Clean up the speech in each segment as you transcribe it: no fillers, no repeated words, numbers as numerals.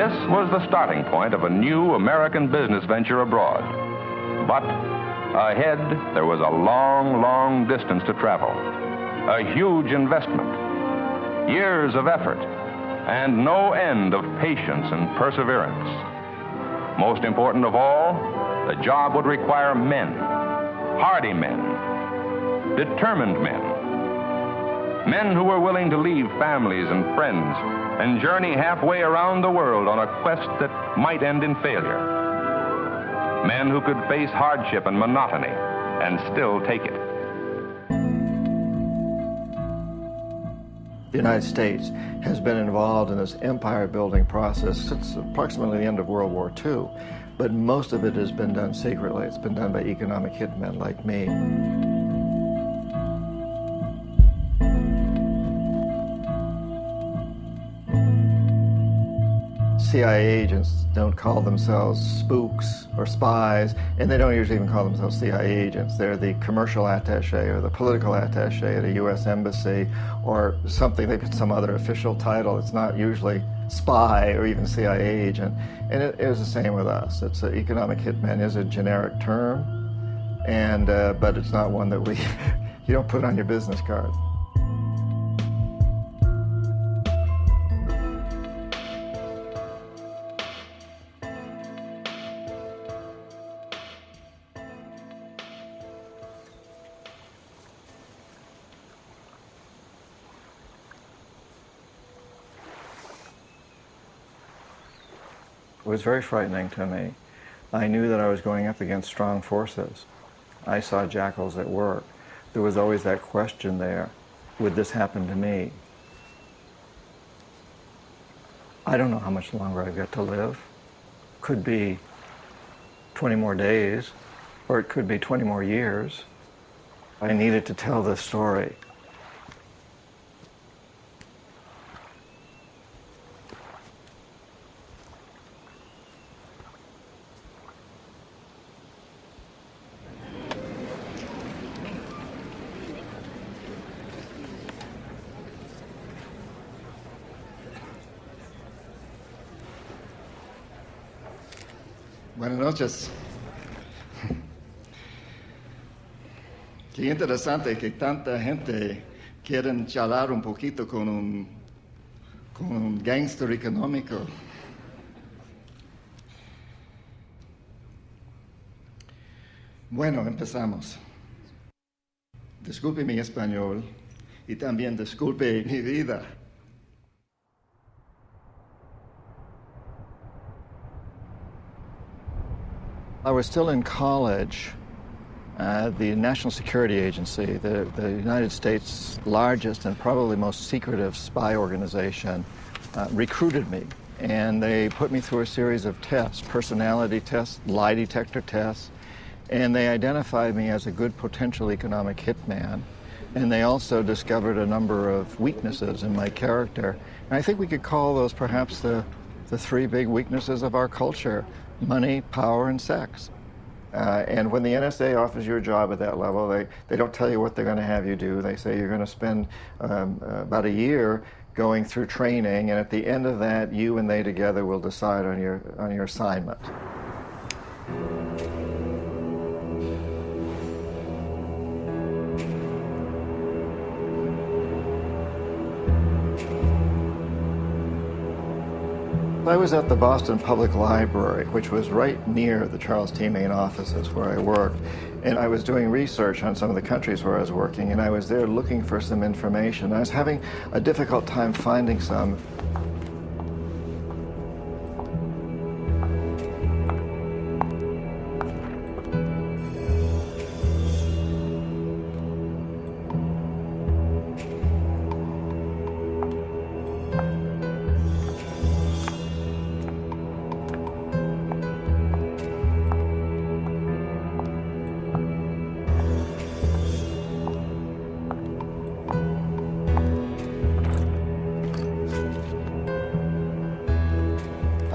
This was the starting point of a new American business venture abroad. But ahead, there was a long, long distance to travel, a huge investment, years of effort, and no end of patience and perseverance. Most important of all, the job would require men, hardy men, determined men, men who were willing to leave families and friends and journey halfway around the world on a quest that might end in failure. Men who could face hardship and monotony and still take it. The United States has been involved in this empire-building process since approximately the end of World War II, but most of it has been done secretly. It's been done by economic hitmen like me. CIA agents don't call themselves spooks or spies, and they don't usually even call themselves CIA agents. They're the commercial attaché or the political attaché at a U.S. embassy or something. They get some other official title. It's not usually spy or even CIA agent. And it is the same with us. It's economic hitman is a generic term, and but it's not one that you don't put on your business card. It was very frightening to me. I knew that I was going up against strong forces. I saw jackals at work. There was always that question there, would this happen to me? I don't know how much longer I've got to live. Could be 20 more days, or it could be 20 more years. I needed to tell this story. Buenas noches. Qué interesante que tanta gente quieren charlar un poquito con un gángster económico. Bueno, empezamos. Disculpe mi español y también disculpe mi vida. I was still in college. The National Security Agency, the United States' largest and probably most secretive spy organization, recruited me. And they put me through a series of tests, personality tests, lie detector tests, and they identified me as a good potential economic hitman. And they also discovered a number of weaknesses in my character. And I think we could call those perhaps the three big weaknesses of our culture: money, power, and sex. And when the NSA offers you a job at that level, they don't tell you what they're going to have you do. They say you're going to spend about a year going through training, and at the end of that, you and they together will decide on your assignment. I was at the Boston Public Library, which was right near the Charles T. Main offices where I worked, and I was doing research on some of the countries where I was working, and I was there looking for some information. I was having a difficult time finding some.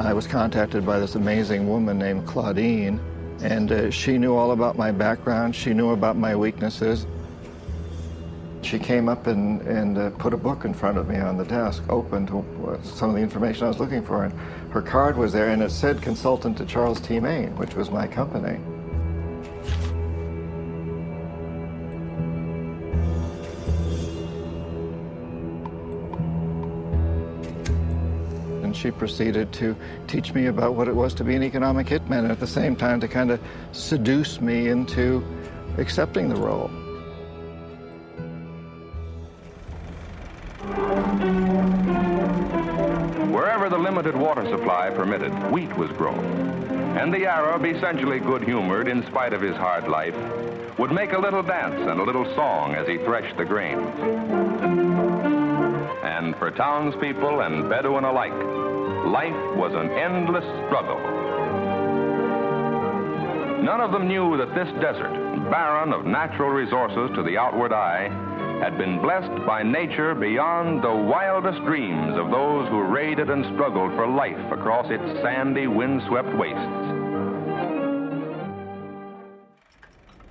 I was contacted by this amazing woman named Claudine, and she knew all about my background. She knew about my weaknesses. She came up and put a book in front of me on the desk, open to some of the information I was looking for, and her card was there, and it said consultant to Charles T. Main, which was my company. And she proceeded to teach me about what it was to be an economic hitman, and at the same time to kind of seduce me into accepting the role. Wherever the limited water supply permitted, wheat was grown. And the Arab, essentially good-humored in spite of his hard life, would make a little dance and a little song as he threshed the grain. And for townspeople and Bedouin alike, life was an endless struggle. None of them knew that this desert, barren of natural resources to the outward eye, had been blessed by nature beyond the wildest dreams of those who raided and struggled for life across its sandy, windswept wastes.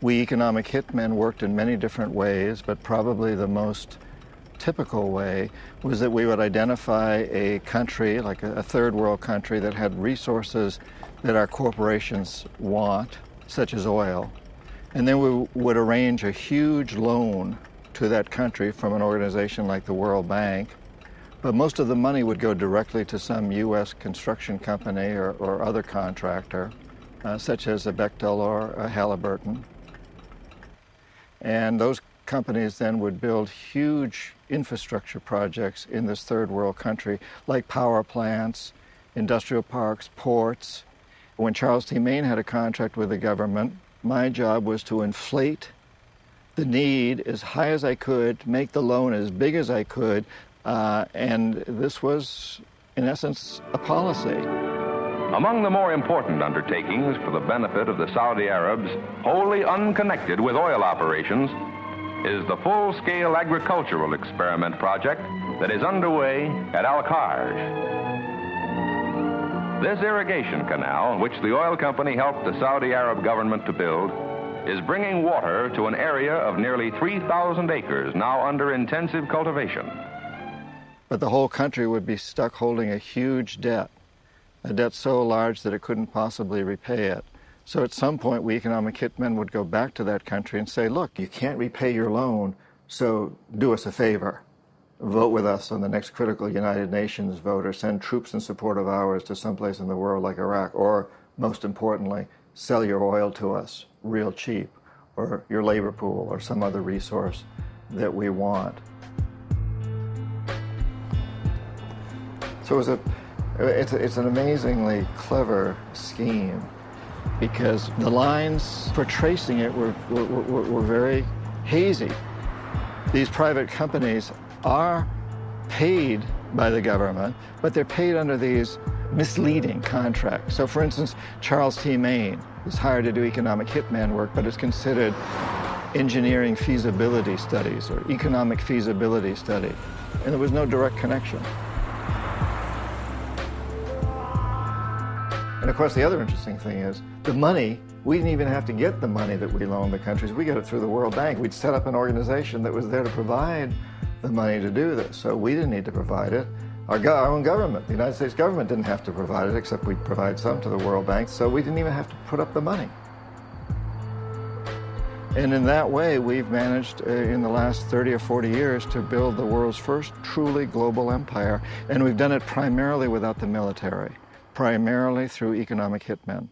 We economic hitmen worked in many different ways, but probably the most typical way was that we would identify a country, like a third world country, that had resources that our corporations want, such as oil, and then we would arrange a huge loan to that country from an organization like the World Bank, but most of the money would go directly to some U.S. construction company or other contractor, such as a Bechtel or a Halliburton. And those companies then would build huge infrastructure projects in this third world country, like power plants, industrial parks, ports. When Charles T. Main had a contract with the government, my job was to inflate the need as high as I could, make the loan as big as I could, and this was, in essence, a policy. Among the more important undertakings for the benefit of the Saudi Arabs, wholly unconnected with oil operations, is the full-scale agricultural experiment project that is underway at Al-Kharj. This irrigation canal, which the oil company helped the Saudi Arab government to build, is bringing water to an area of nearly 3,000 acres now under intensive cultivation. But the whole country would be stuck holding a huge debt, a debt so large that it couldn't possibly repay it. So at some point, we economic hitmen would go back to that country and say, look, you can't repay your loan, so do us a favor. Vote with us on the next critical United Nations vote, or send troops in support of ours to someplace in the world like Iraq, or, most importantly, sell your oil to us real cheap, or your labor pool, or some other resource that we want. So it's an amazingly clever scheme, because the lines for tracing it were very hazy. These private companies are paid by the government, but they're paid under these misleading contracts. So for instance, Charles T. Main is hired to do economic hitman work, but it's considered engineering feasibility studies or economic feasibility study, and there was no direct connection. And of course, the other interesting thing is the money, we didn't even have to get the money that we loaned the countries. We got it through the World Bank. We'd set up an organization that was there to provide the money to do this. So we didn't need to provide it. Our own government, the United States government, didn't have to provide it, except we'd provide some to the World Bank. So we didn't even have to put up the money. And in that way, we've managed in the last 30 or 40 years to build the world's first truly global empire. And we've done it primarily without the military, primarily through economic hitmen.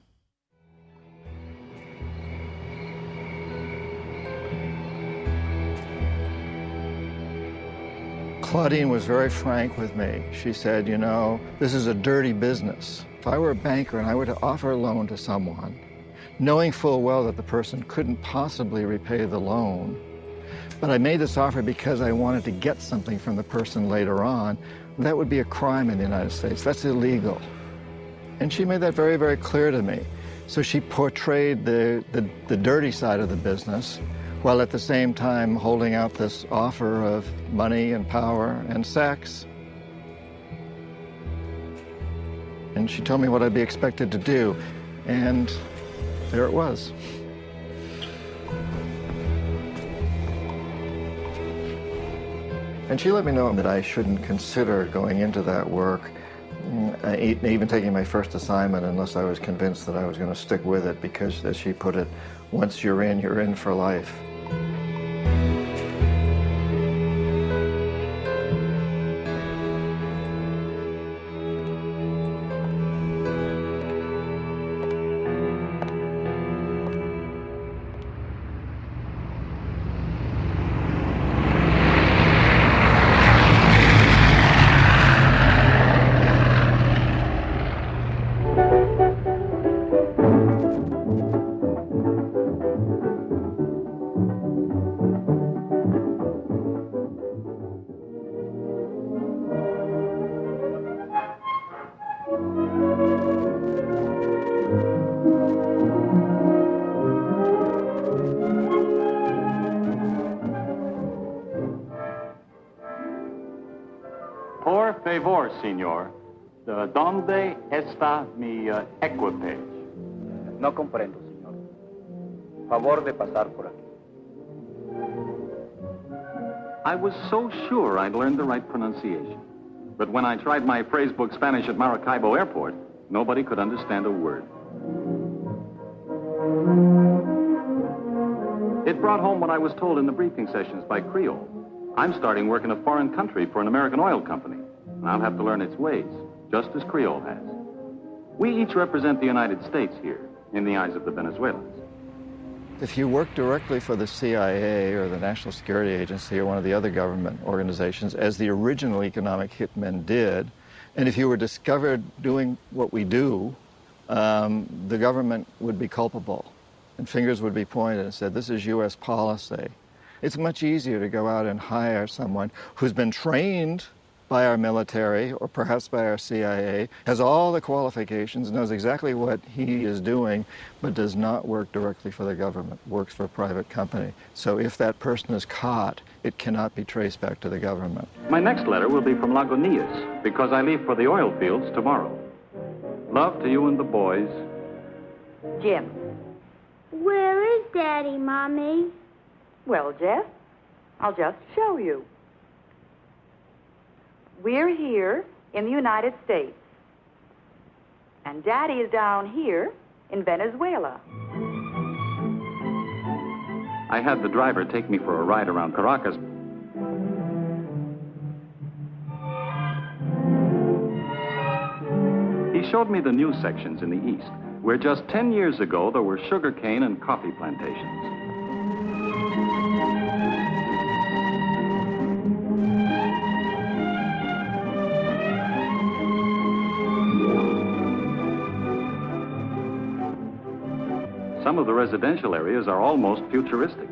Claudine was very frank with me. She said, you know, this is a dirty business. If I were a banker and I were to offer a loan to someone, knowing full well that the person couldn't possibly repay the loan, but I made this offer because I wanted to get something from the person later on, that would be a crime in the United States. That's illegal. And she made that very, very clear to me. So she portrayed the dirty side of the business, while at the same time holding out this offer of money and power and sex. And she told me what I'd be expected to do, and there it was. And she let me know that I shouldn't consider going into that work, even taking my first assignment, unless I was convinced that I was going to stick with it, because, as she put it, once you're in for life. Por favor, señor, ¿dónde está mi equipage? No comprendo, señor. Favor de pasar por aquí. I was so sure I'd learned the right pronunciation. But when I tried my phrasebook Spanish at Maracaibo Airport, nobody could understand a word. It brought home what I was told in the briefing sessions by Creole. I'm starting work in a foreign country for an American oil company, and I'll have to learn its ways, just as Creole has. We each represent the United States here, in the eyes of the Venezuelans. If you work directly for the CIA or the National Security Agency or one of the other government organizations, as the original economic hitmen did, and if you were discovered doing what we do, the government would be culpable, and fingers would be pointed and said, this is U.S. policy. It's much easier to go out and hire someone who's been trained by our military or perhaps by our CIA, has all the qualifications, knows exactly what he is doing, but does not work directly for the government, works for a private company. So if that person is caught, it cannot be traced back to the government. My next letter will be from Lagunitas, because I leave for the oil fields tomorrow. Love to you and the boys. Jim. Where is Daddy, Mommy? Well, Jeff, I'll just show you. We're here in the United States. And Daddy is down here in Venezuela. I had the driver take me for a ride around Caracas. He showed me the new sections in the east, where just 10 years ago there were sugarcane and coffee plantations. Some of the residential areas are almost futuristic.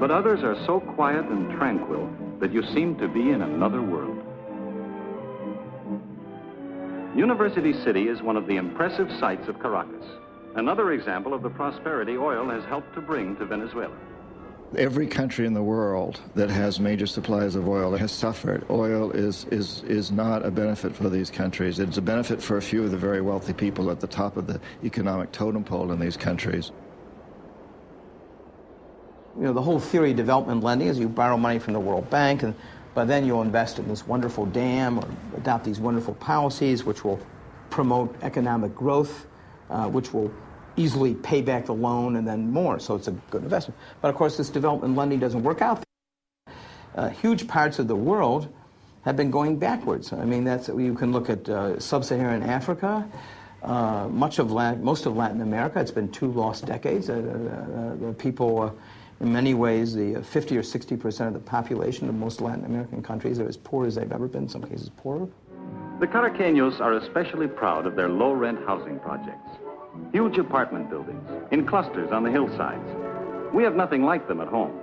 But others are so quiet and tranquil that you seem to be in another world. University City is one of the impressive sights of Caracas, another example of the prosperity oil has helped to bring to Venezuela. Every country in the world that has major supplies of oil has suffered. Oil is not a benefit for these countries. It's a benefit for a few of the very wealthy people at the top of the economic totem pole in these countries. You know, the whole theory of development lending is you borrow money from the World Bank, but then you'll invest in this wonderful dam or adopt these wonderful policies which will promote economic growth, which will easily pay back the loan and then more, so it's a good investment. But of course, this development lending doesn't work out. Huge parts of the world have been going backwards. I mean, you can look at sub-Saharan Africa, most of Latin America. It's been 2 lost decades. The people, in many ways, the 50 or 60% of the population of most Latin American countries are as poor as they've ever been, in some cases poorer. The Caraqueños are especially proud of their low-rent housing projects. Huge apartment buildings in clusters on the hillsides. We have nothing like them at home.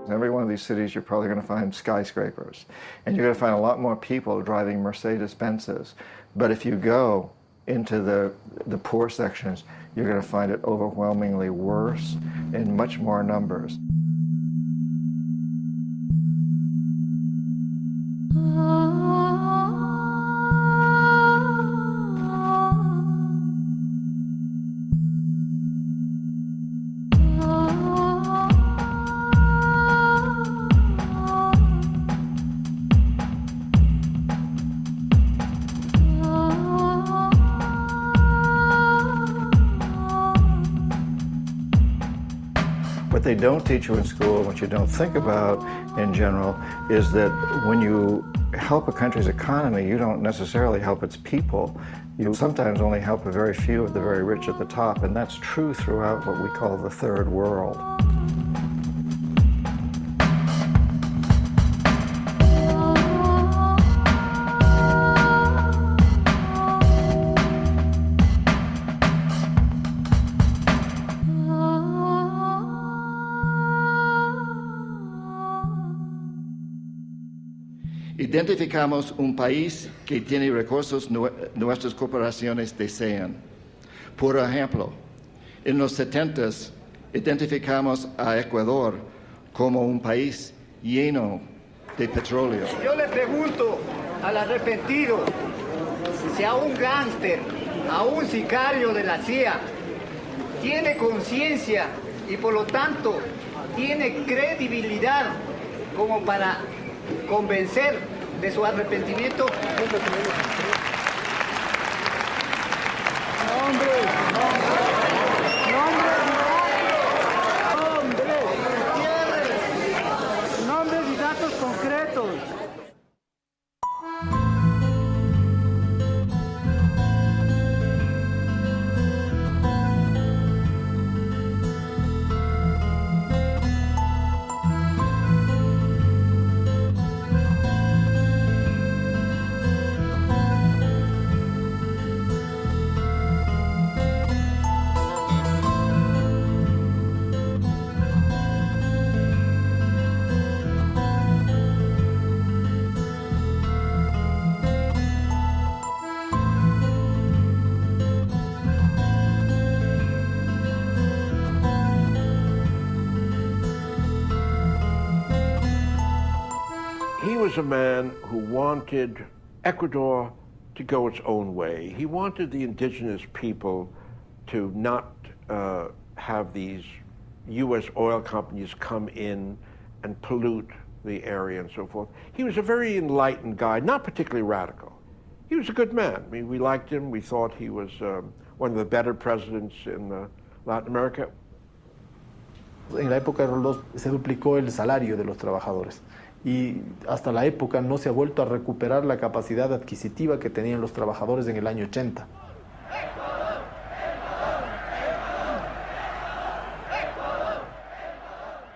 In every one of these cities, you're probably going to find skyscrapers, and you're going to find a lot more people driving Mercedes-Benzes. But if you go into the poor sections, you're going to find it overwhelmingly worse in much more numbers. What they don't teach you in school, what you don't think about in general, is that when you help a country's economy, you don't necessarily help its people. You sometimes only help a very few of the very rich at the top, and that's true throughout what we call the third world. Identificamos un país que tiene recursos nuestras corporaciones desean. Por ejemplo, en los 70s identificamos a Ecuador como un país lleno de petróleo. Yo le pregunto al arrepentido si a un gángster, a un sicario de la CIA, tiene conciencia y por lo tanto tiene credibilidad como para convencer de su arrepentimiento. Nombres y datos concretos. He was a man who wanted Ecuador to go its own way. He wanted the indigenous people to not have these U.S. oil companies come in and pollute the area and so forth. He was a very enlightened guy, not particularly radical. He was a good man. I mean, we liked him. We thought he was one of the better presidents in Latin America. En la época de Roldós se duplicó el salario de los trabajadores y hasta la época no se ha vuelto a recuperar la capacidad adquisitiva que tenían los trabajadores en el año 80.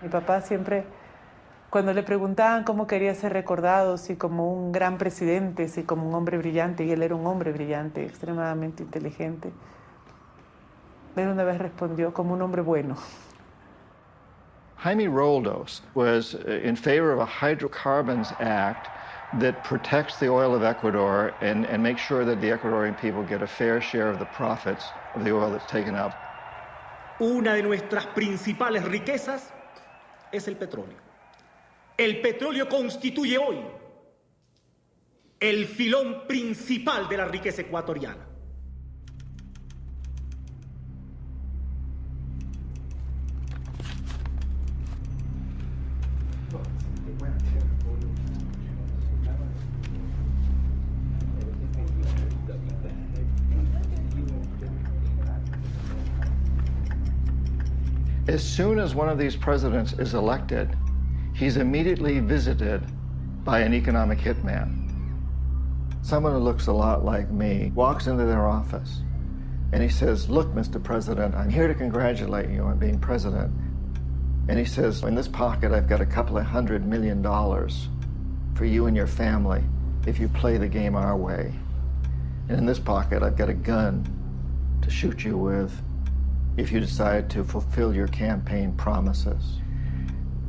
Mi papá siempre, cuando le preguntaban cómo quería ser recordado, si como un gran presidente, si como un hombre brillante, y él era un hombre brillante, extremadamente inteligente, él una vez respondió como un hombre bueno. Jaime Roldos was in favor of a Hydrocarbons Act that protects the oil of Ecuador and makes sure that the Ecuadorian people get a fair share of the profits of the oil that's taken up. Una de nuestras principales riquezas es el petróleo. El petróleo constituye hoy el filón principal de la riqueza ecuatoriana. As soon as one of these presidents is elected, he's immediately visited by an economic hitman. Someone who looks a lot like me walks into their office and he says, "Look, Mr. President, I'm here to congratulate you on being president." And he says, "In this pocket, I've got a couple of $100 million for you and your family if you play the game our way. And in this pocket, I've got a gun to shoot you with if you decide to fulfill your campaign promises.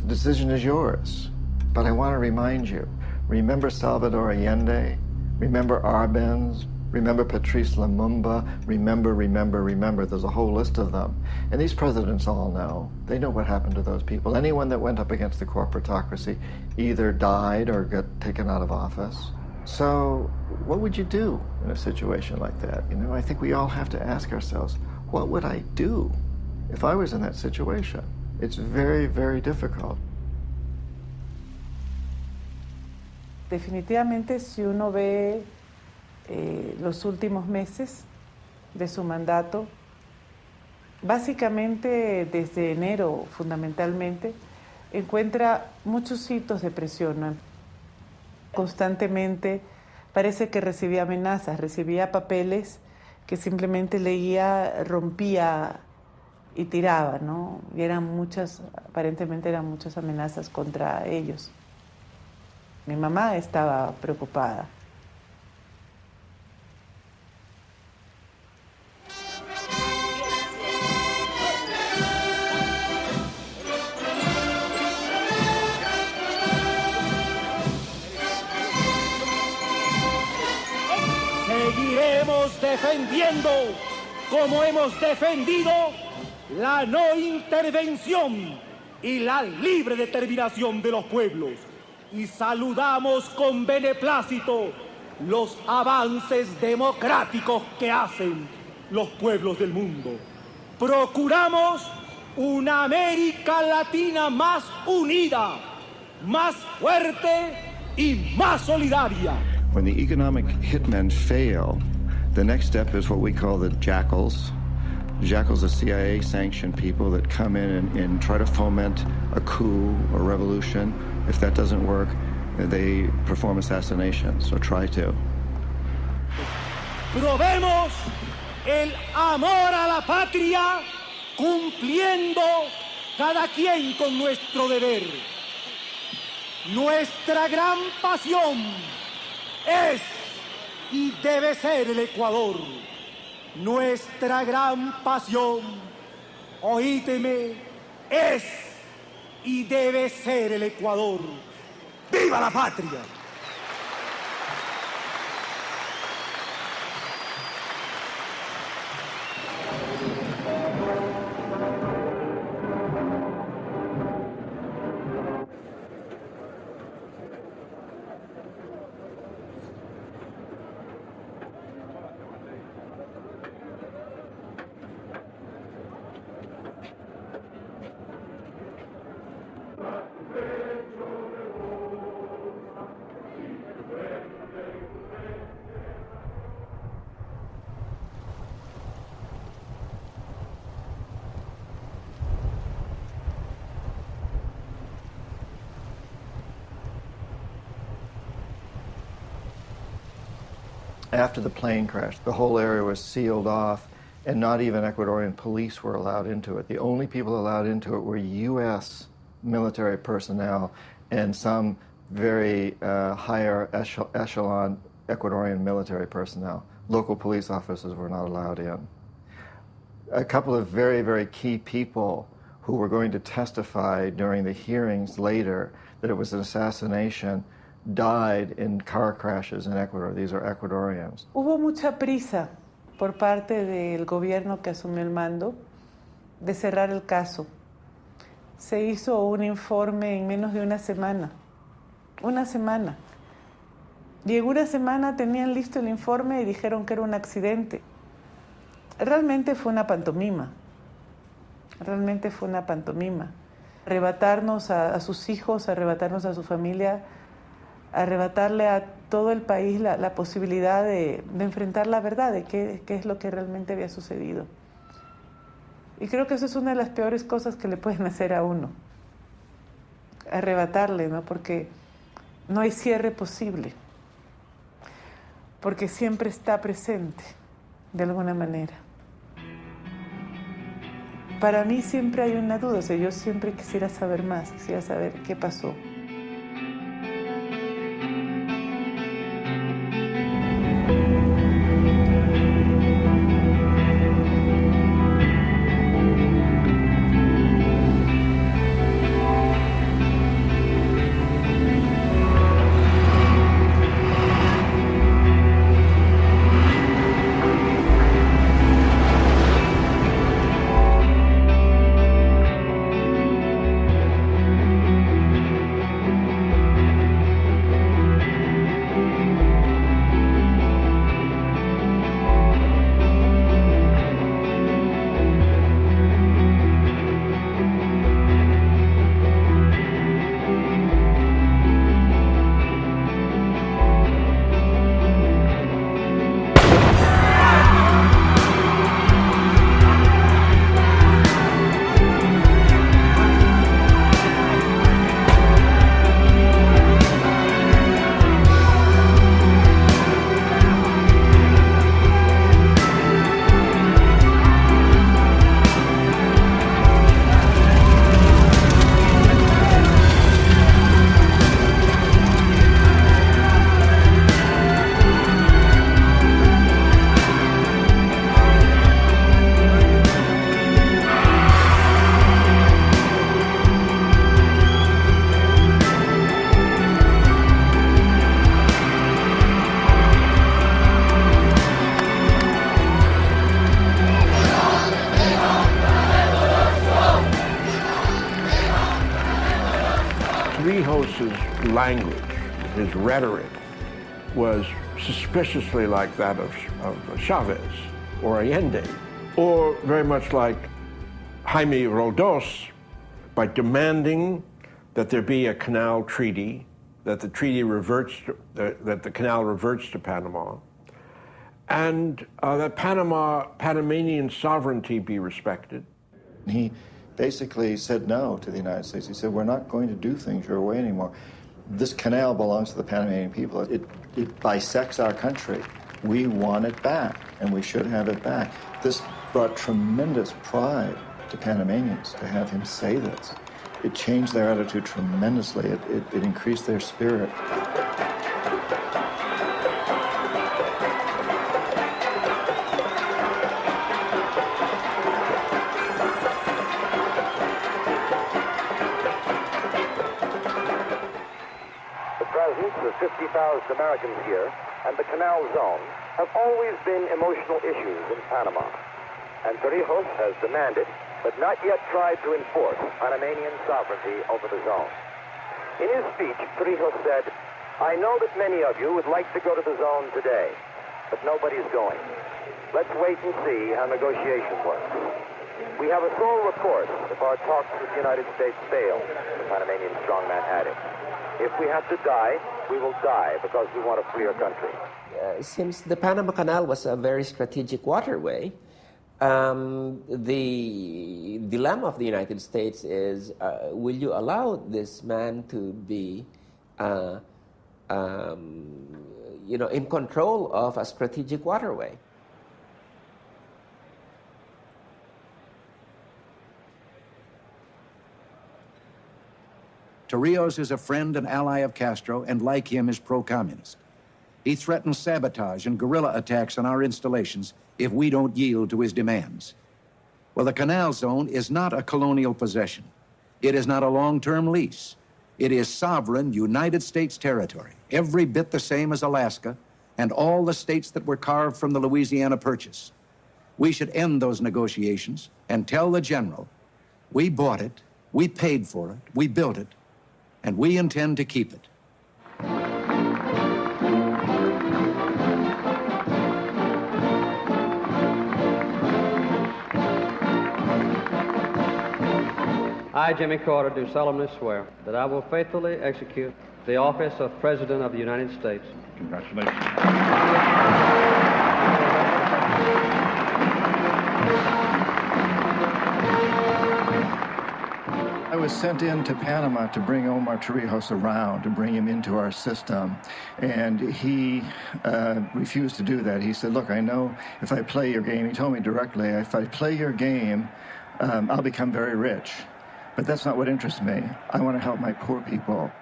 The decision is yours. But I want to remind you, remember Salvador Allende? Remember Arbenz? Remember Patrice Lumumba? Remember. There's a whole list of them. And these presidents all know. They know what happened to those people. Anyone that went up against the corporatocracy either died or got taken out of office. So what would you do in a situation like that? You know, I think we all have to ask ourselves, what would I do if I was in that situation? It's very, very difficult. Definitivamente, si uno ve los últimos meses de su mandato, Básicamente, desde enero, fundamentalmente, encuentra muchos hitos de presión, ¿no? Constantemente parece que recibía amenazas, recibía papeles que simplemente leía, rompía y tiraba, ¿no? Y aparentemente eran muchas amenazas contra ellos. Mi mamá estaba preocupada. Seguiremos defendiendo, como hemos defendido, la no intervención y la libre determinación de los pueblos. Y saludamos con beneplácito los avances democráticos que hacen los pueblos del mundo. Procuramos una América Latina más unida, más fuerte y más solidaria. When the economic hitmen fail, the next step is what we call the jackals. Jackals are CIA-sanctioned people that come in and try to foment a coup or revolution. If that doesn't work, they perform assassinations or try to. Probemos el amor a la patria cumpliendo cada quien con nuestro deber. Nuestra gran pasión es y debe ser el Ecuador. Nuestra gran pasión, oídeme, es y debe ser el Ecuador. ¡Viva la patria! After the plane crash, the whole area was sealed off, and not even Ecuadorian police were allowed into it. The only people allowed into it were U.S. military personnel and some very higher echelon Ecuadorian military personnel. Local police officers were not allowed in. A couple of very, very key people who were going to testify during the hearings later that it was an assassination died in car crashes in Ecuador. These are Ecuadorians. Hubo mucha prisa por parte del gobierno que asumió el mando de cerrar el caso. Se hizo un informe en menos de una semana. Una semana. Y en una semana tenían listo el informe y dijeron que era un accidente. Realmente fue una pantomima. Realmente fue una pantomima. Arrebatarnos a sus hijos, arrebatarnos a su familia, arrebatarle a todo el país la posibilidad de enfrentar la verdad de qué es lo que realmente había sucedido. Y creo que eso es una de las peores cosas que le pueden hacer a uno. Arrebatarle, ¿no? Porque no hay cierre posible. Porque siempre está presente, de alguna manera. Para mí siempre hay una duda, o sea, yo siempre quisiera saber más, quisiera saber qué pasó. Torrijos's language, his rhetoric, was suspiciously like that of Chavez or Allende, or very much like Jaime Roldos, by demanding that there be a canal treaty, that the treaty reverts, that the canal reverts to Panama, and that Panamanian sovereignty be respected. He basically said no to the United States. He said, we're not going to do things your way anymore. This canal belongs to the Panamanian people. It bisects our country. We want it back, and we should have it back. This brought tremendous pride to Panamanians to have him say this. It changed their attitude tremendously. It increased their spirit. The 50,000 Americans here and the Canal Zone have always been emotional issues in Panama. And Torrijos has demanded, but not yet tried to enforce, Panamanian sovereignty over the zone. In his speech, Torrijos said, I know that many of you would like to go to the zone today, but nobody's going. Let's wait and see how negotiation works. We have a sole recourse if our talks with the United States fail, the Panamanian strongman added. If we have to die, we will die because we want a freer country. Since the Panama Canal was a very strategic waterway, the dilemma of the United States is, will you allow this man to be, in control of a strategic waterway? Torrijos is a friend and ally of Castro, and like him is pro-communist. He threatens sabotage and guerrilla attacks on our installations if we don't yield to his demands. Well, the Canal Zone is not a colonial possession. It is not a long-term lease. It is sovereign United States territory, every bit the same as Alaska and all the states that were carved from the Louisiana Purchase. We should end those negotiations and tell the general, we bought it, we paid for it, we built it, and we intend to keep it. I, Jimmy Carter, do solemnly swear that I will faithfully execute the office of President of the United States. Congratulations. I was sent into Panama to bring Omar Torrijos around, to bring him into our system. And he refused to do that. He said, look, I know if I play your game, he told me directly, if I play your game, I'll become very rich. But that's not what interests me. I want to help my poor people.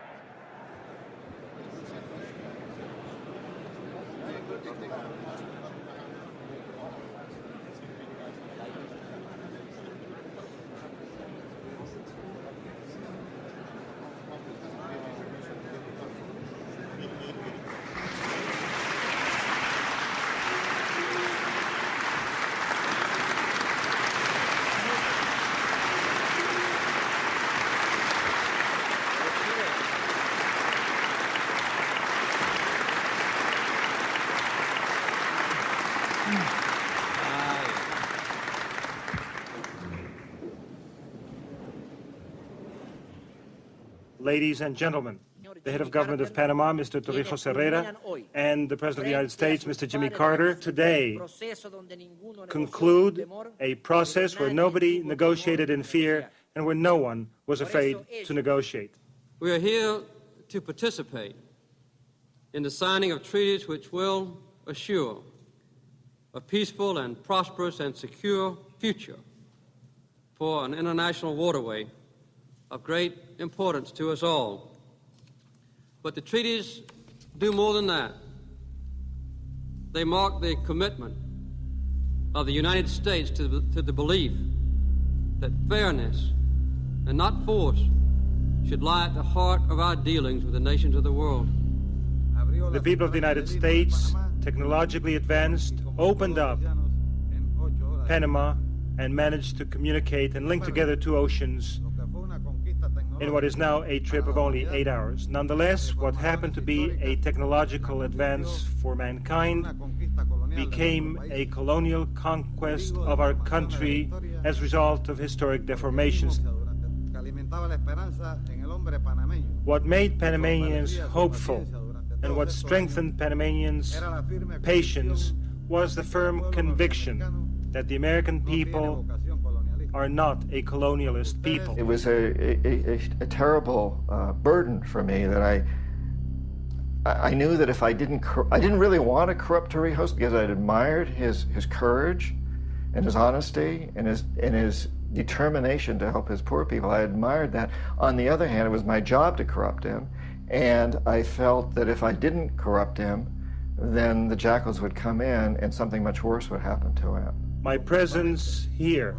Ladies and gentlemen, the head of government of Panama, Mr. Torrijos Herrera, and the President of the United States, Mr. Jimmy Carter, today conclude a process where nobody negotiated in fear and where no one was afraid to negotiate. We are here to participate in the signing of treaties which will assure a peaceful and prosperous and secure future for an international waterway of great importance to us all. But the treaties do more than that. They mark the commitment of the United States to the belief that fairness and not force should lie at the heart of our dealings with the nations of the world. The people of the United States, technologically advanced, opened up Panama and managed to communicate and link together two oceans in what is now a trip of only 8 hours. Nonetheless, what happened to be a technological advance for mankind became a colonial conquest of our country as a result of historic deformations. What made Panamanians hopeful and what strengthened Panamanians' patience was the firm conviction that the American people are not a colonialist people. It was a terrible burden for me that I knew that if I didn't really want to corrupt Torrijos because I'd admired his courage and his honesty and his determination to help his poor people. I admired that. On the other hand, it was my job to corrupt him, and I felt that if I didn't corrupt him, then the jackals would come in and something much worse would happen to him. My presence here,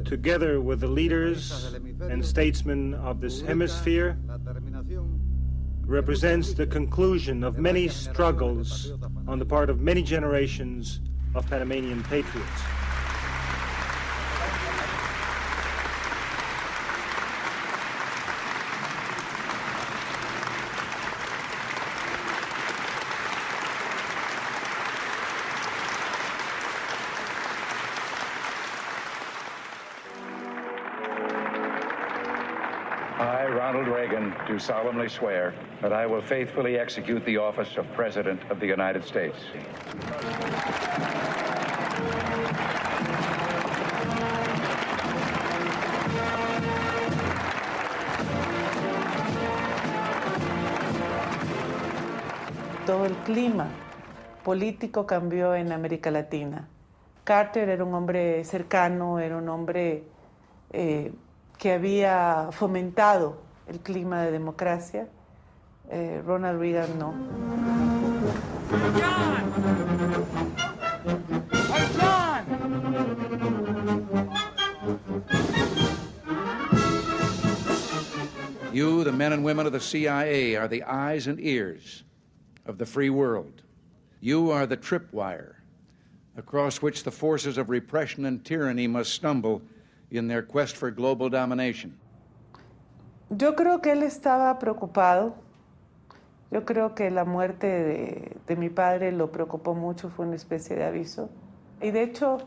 together with the leaders and statesmen of this hemisphere, represents the conclusion of many struggles on the part of many generations of Panamanian patriots. I, Ronald Reagan, do solemnly swear that I will faithfully execute the office of President of the United States. Todo el clima político cambió en América Latina. Carter era un hombre cercano, era un hombre que había fomentado el clima de democracia. Ronald Reagan no. You, the men and women of the CIA, are the eyes and ears of the free world. You are the tripwire across which the forces of repression and tyranny must stumble in their quest for global domination. Yo creo que él estaba preocupado. Yo creo que la muerte de mi padre lo preocupó mucho, fue una especie de aviso. Y de hecho,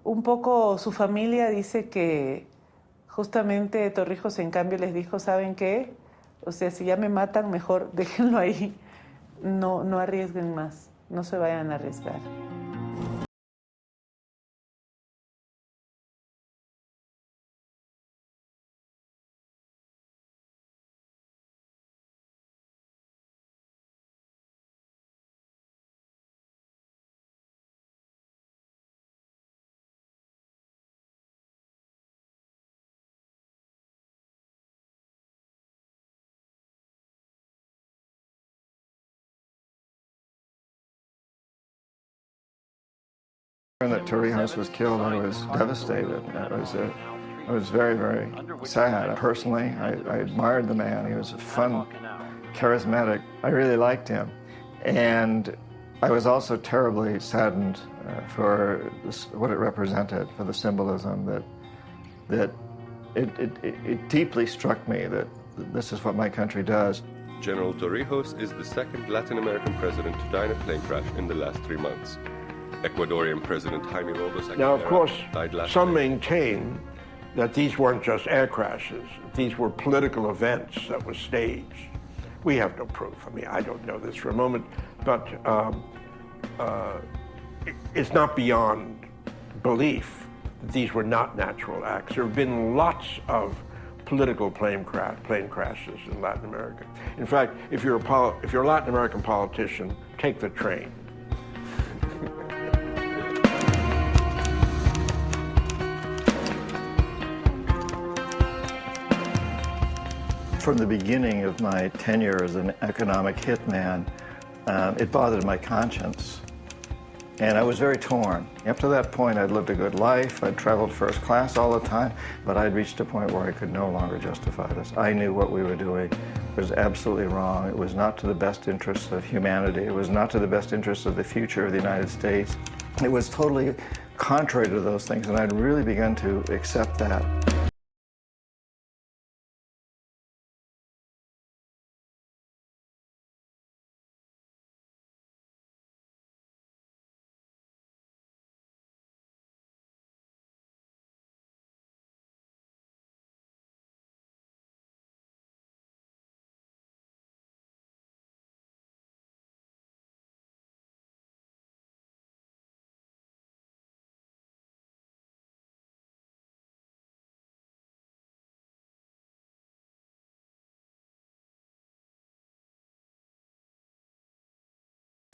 un poco su familia dice que justamente Torrijos en cambio les dijo, ¿saben qué? O sea, si ya me matan, mejor déjenlo ahí. No arriesguen más, no se vayan a arriesgar. When Torrijos was killed, I was devastated. I was very, very sad. Personally, I admired the man. He was fun, charismatic. I really liked him. And I was also terribly saddened for what it represented, for the symbolism that it deeply struck me that this is what my country does. General Torrijos is the second Latin American president to die in a plane crash in the last 3 months. Ecuadorian President Jaime Robles. Now, of course, some maintain that these weren't just air crashes. These were political events that were staged. We have no proof. I mean, I don't know this for a moment, but it's not beyond belief that these were not natural acts. There have been lots of political plane crashes in Latin America. In fact, if you're a Latin American politician, take the train. From the beginning of my tenure as an economic hitman, it bothered my conscience. And I was very torn. Up to that point, I'd lived a good life. I'd traveled first class all the time, but I'd reached a point where I could no longer justify this. I knew what we were doing was absolutely wrong. It was not to the best interests of humanity. It was not to the best interests of the future of the United States. It was totally contrary to those things, and I'd really begun to accept that.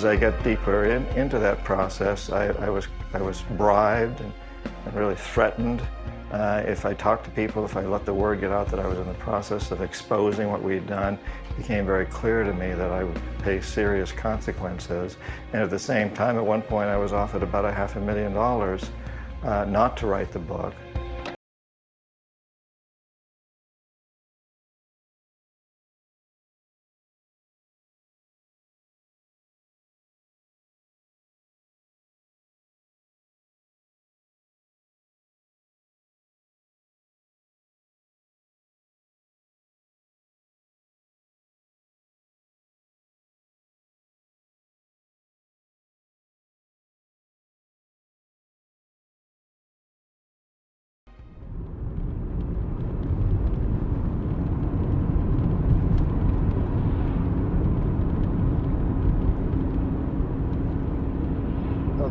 As I get deeper into that process, I was bribed and really threatened. If I talked to people, if I let the word get out that I was in the process of exposing what we'd done, it became very clear to me that I would pay serious consequences. And at the same time, at one point, I was offered about $500,000 not to write the book.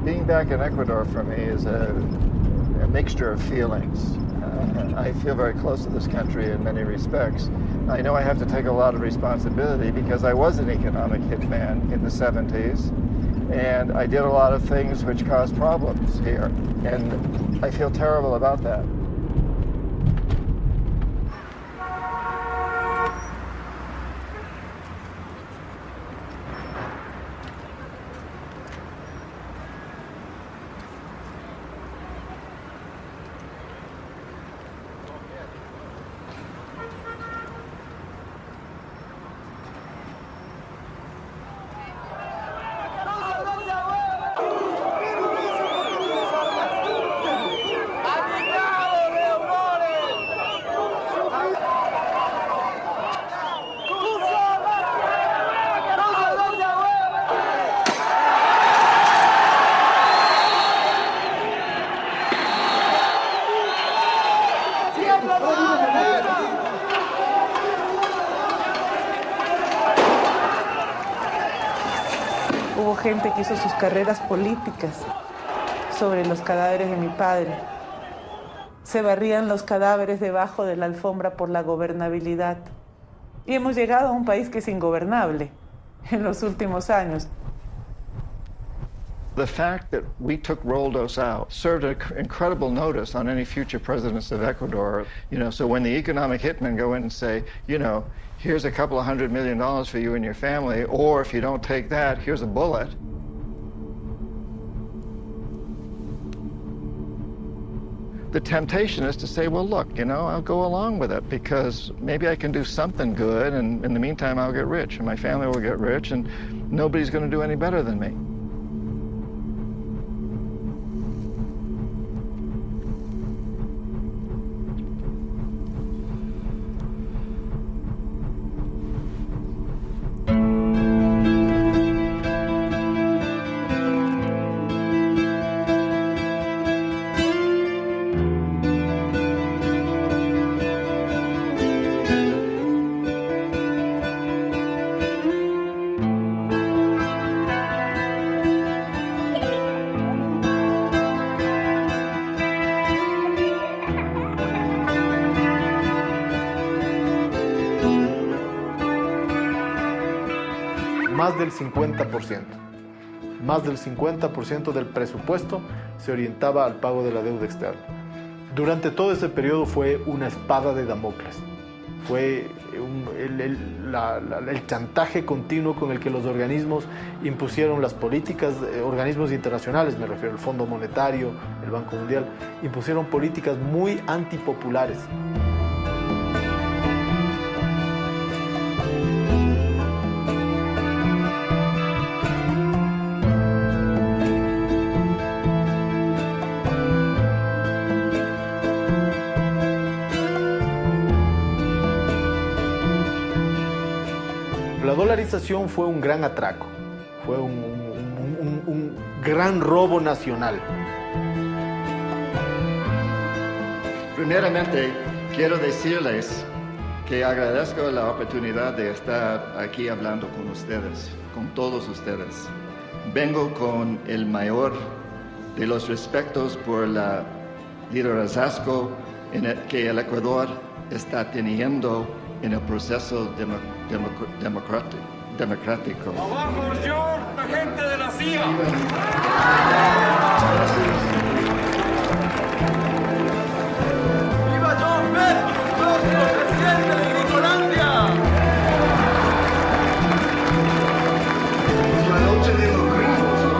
Being back in Ecuador for me is a mixture of feelings. I feel very close to this country in many respects. I know I have to take a lot of responsibility because I was an economic hitman in the 70s, and I did a lot of things which caused problems here, and I feel terrible about that. Hubo gente que hizo sus carreras políticas sobre los cadáveres de mi padre. Se barrían los cadáveres debajo de la alfombra por la gobernabilidad. Y hemos llegado a un país que es ingobernable en los últimos años. The fact that we took Roldos out served an incredible notice on any future presidents of Ecuador. So when the economic hitmen go in and say, here's a couple of $100 million for you and your family, or if you don't take that, here's a bullet. The temptation is to say, well, look, I'll go along with it because maybe I can do something good, and in the meantime, I'll get rich, and my family will get rich, and nobody's going to do any better than me. Más del 50% del presupuesto se orientaba al pago de la deuda externa. Durante todo ese periodo fue una espada de Damocles. Fue el chantaje continuo con el que los organismos impusieron las políticas, organismos internacionales, me refiero al Fondo Monetario, el Banco Mundial, impusieron políticas muy antipopulares. La dolarización fue un gran atraco, fue un gran robo nacional. Primeramente, quiero decirles que agradezco la oportunidad de estar aquí hablando con ustedes, con todos ustedes. Vengo con el mayor de los respetos por el liderazgo que el Ecuador está teniendo en el proceso democrático. ¡Abajo, agente de la CIA. ¡Viva John Perkins, próximo presidente de Gringolandia! La noche de los gringos, ¿no?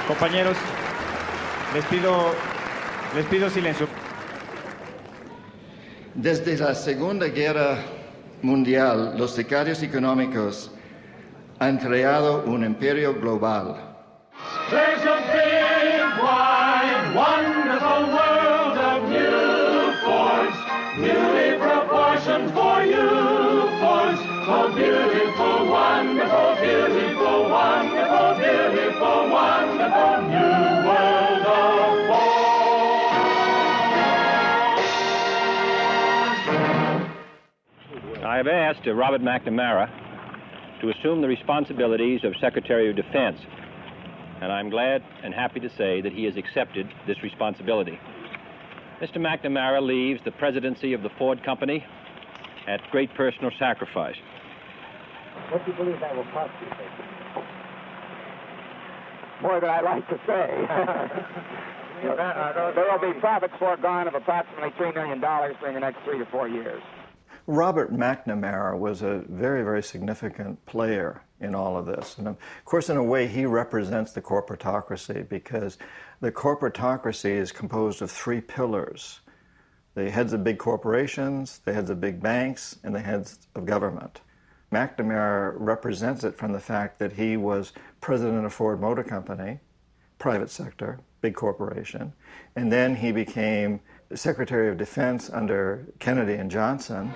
Compañeros, les pido silencio. Desde la Segunda Guerra Mundial, los sicarios económicos han creado un imperio global. There's a big, wide, wonderful world of new forms, beauty proportioned for you forms, oh beautiful, wonderful, beautiful, wonderful, beautiful, wonderful new world of forms. I have asked Robert McNamara to assume the responsibilities of Secretary of Defense, and I'm glad and happy to say that he has accepted this responsibility. Mr. McNamara leaves the presidency of the Ford Company at great personal sacrifice. What do you believe that will cost you, sir? More than I like to say. There will be profits foregone of approximately $3 million during the next 3 to 4 years. Robert McNamara was a very, very significant player in all of this. And of course, in a way, he represents the corporatocracy because the corporatocracy is composed of 3 pillars: the heads of big corporations, the heads of big banks, and the heads of government. McNamara represents it from the fact that he was president of Ford Motor Company, private sector, big corporation, and then he became Secretary of Defense under Kennedy and Johnson.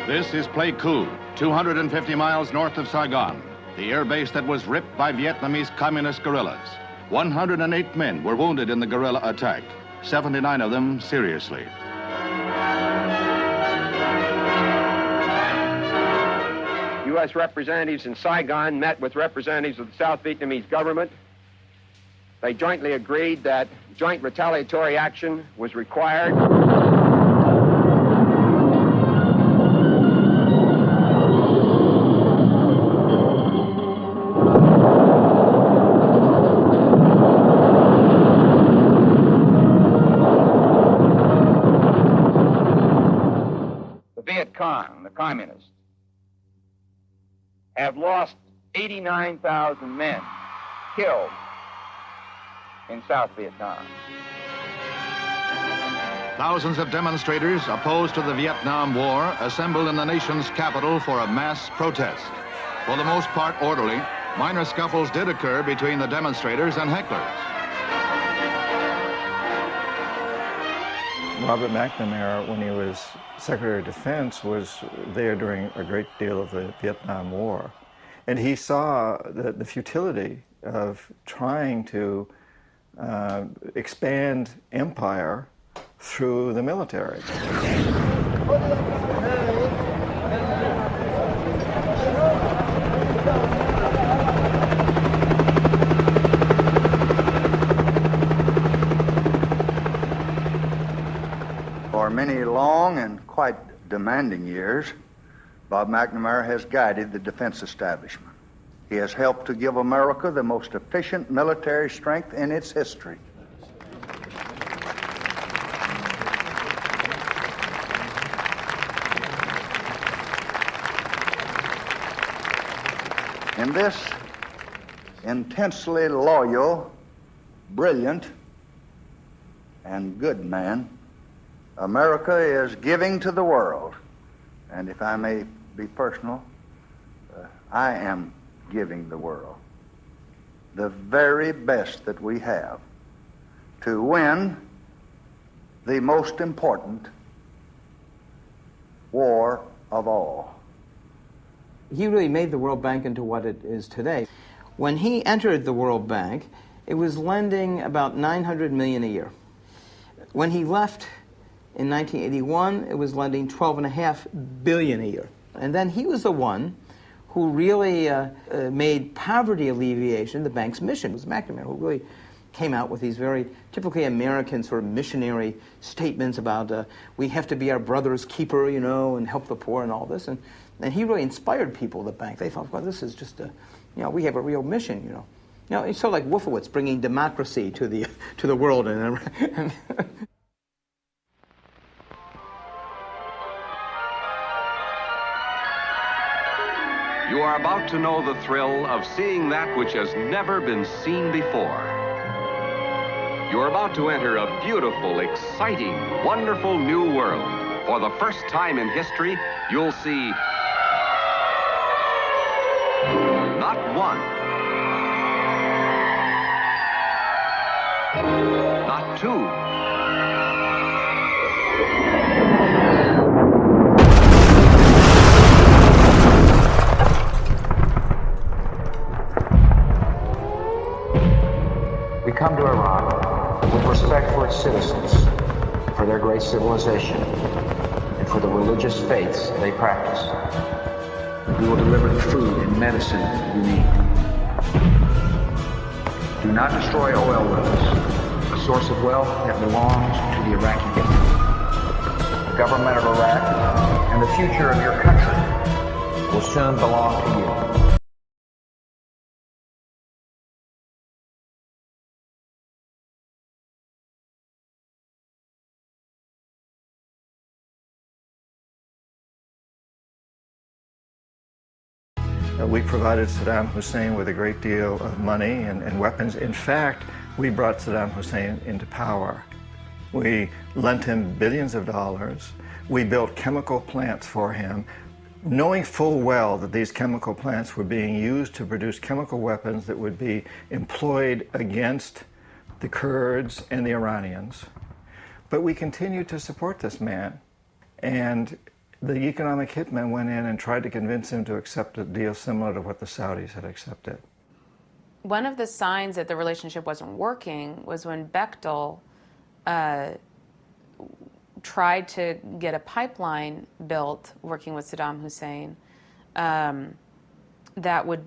This is Pleiku, 250 miles north of Saigon, the air base that was ripped by Vietnamese communist guerrillas. 108 men were wounded in the guerrilla attack, 79 of them seriously. U.S. representatives in Saigon met with representatives of the South Vietnamese government. They jointly agreed that joint retaliatory action was required. The Viet Cong, the communists, have lost 89,000 men killed in South Vietnam. Thousands of demonstrators opposed to the Vietnam War assembled in the nation's capital for a mass protest. For the most part orderly, minor scuffles did occur between the demonstrators and hecklers. Robert McNamara, when he was Secretary of Defense, was there during a great deal of the Vietnam War. And he saw the futility of trying to expand empire through the military. For many long and quite demanding years, Bob McNamara has guided the defense establishment. He has helped to give America the most efficient military strength in its history. In this intensely loyal, brilliant, and good man, America is giving to the world, and if I may be personal, I am giving the world the very best that we have to win the most important war of all. He really made the World Bank into what it is today. When he entered the World Bank, it was lending about $900 million a year. When he left in 1981, it was lending $12.5 billion a year. And then he was the one who really made poverty alleviation the bank's mission. It was McNamara who really came out with these very typically American sort of missionary statements about we have to be our brother's keeper, you know, and help the poor and all this. And he really inspired people at the bank. They thought, well, this is just we have a real mission, you know. You know, it's sort of like Wolfowitz bringing democracy to the world. And You are about to know the thrill of seeing that which has never been seen before. You're about to enter a beautiful, exciting, wonderful new world. For the first time in history, you'll see not one, not two, we come to Iraq with respect for its citizens, for their great civilization, and for the religious faiths they practice. We will deliver the food and medicine you need. Do not destroy oil wells, a source of wealth that belongs to the Iraqi government. The government of Iraq and the future of your country will soon belong to you. We provided Saddam Hussein with a great deal of money and weapons. In fact, we brought Saddam Hussein into power. We lent him billions of dollars. We built chemical plants for him, knowing full well that these chemical plants were being used to produce chemical weapons that would be employed against the Kurds and the Iranians. But we continued to support this man. And the economic hitman went in and tried to convince him to accept a deal similar to what the Saudis had accepted. One of the signs that the relationship wasn't working was when Bechtel tried to get a pipeline built, working with Saddam Hussein, that would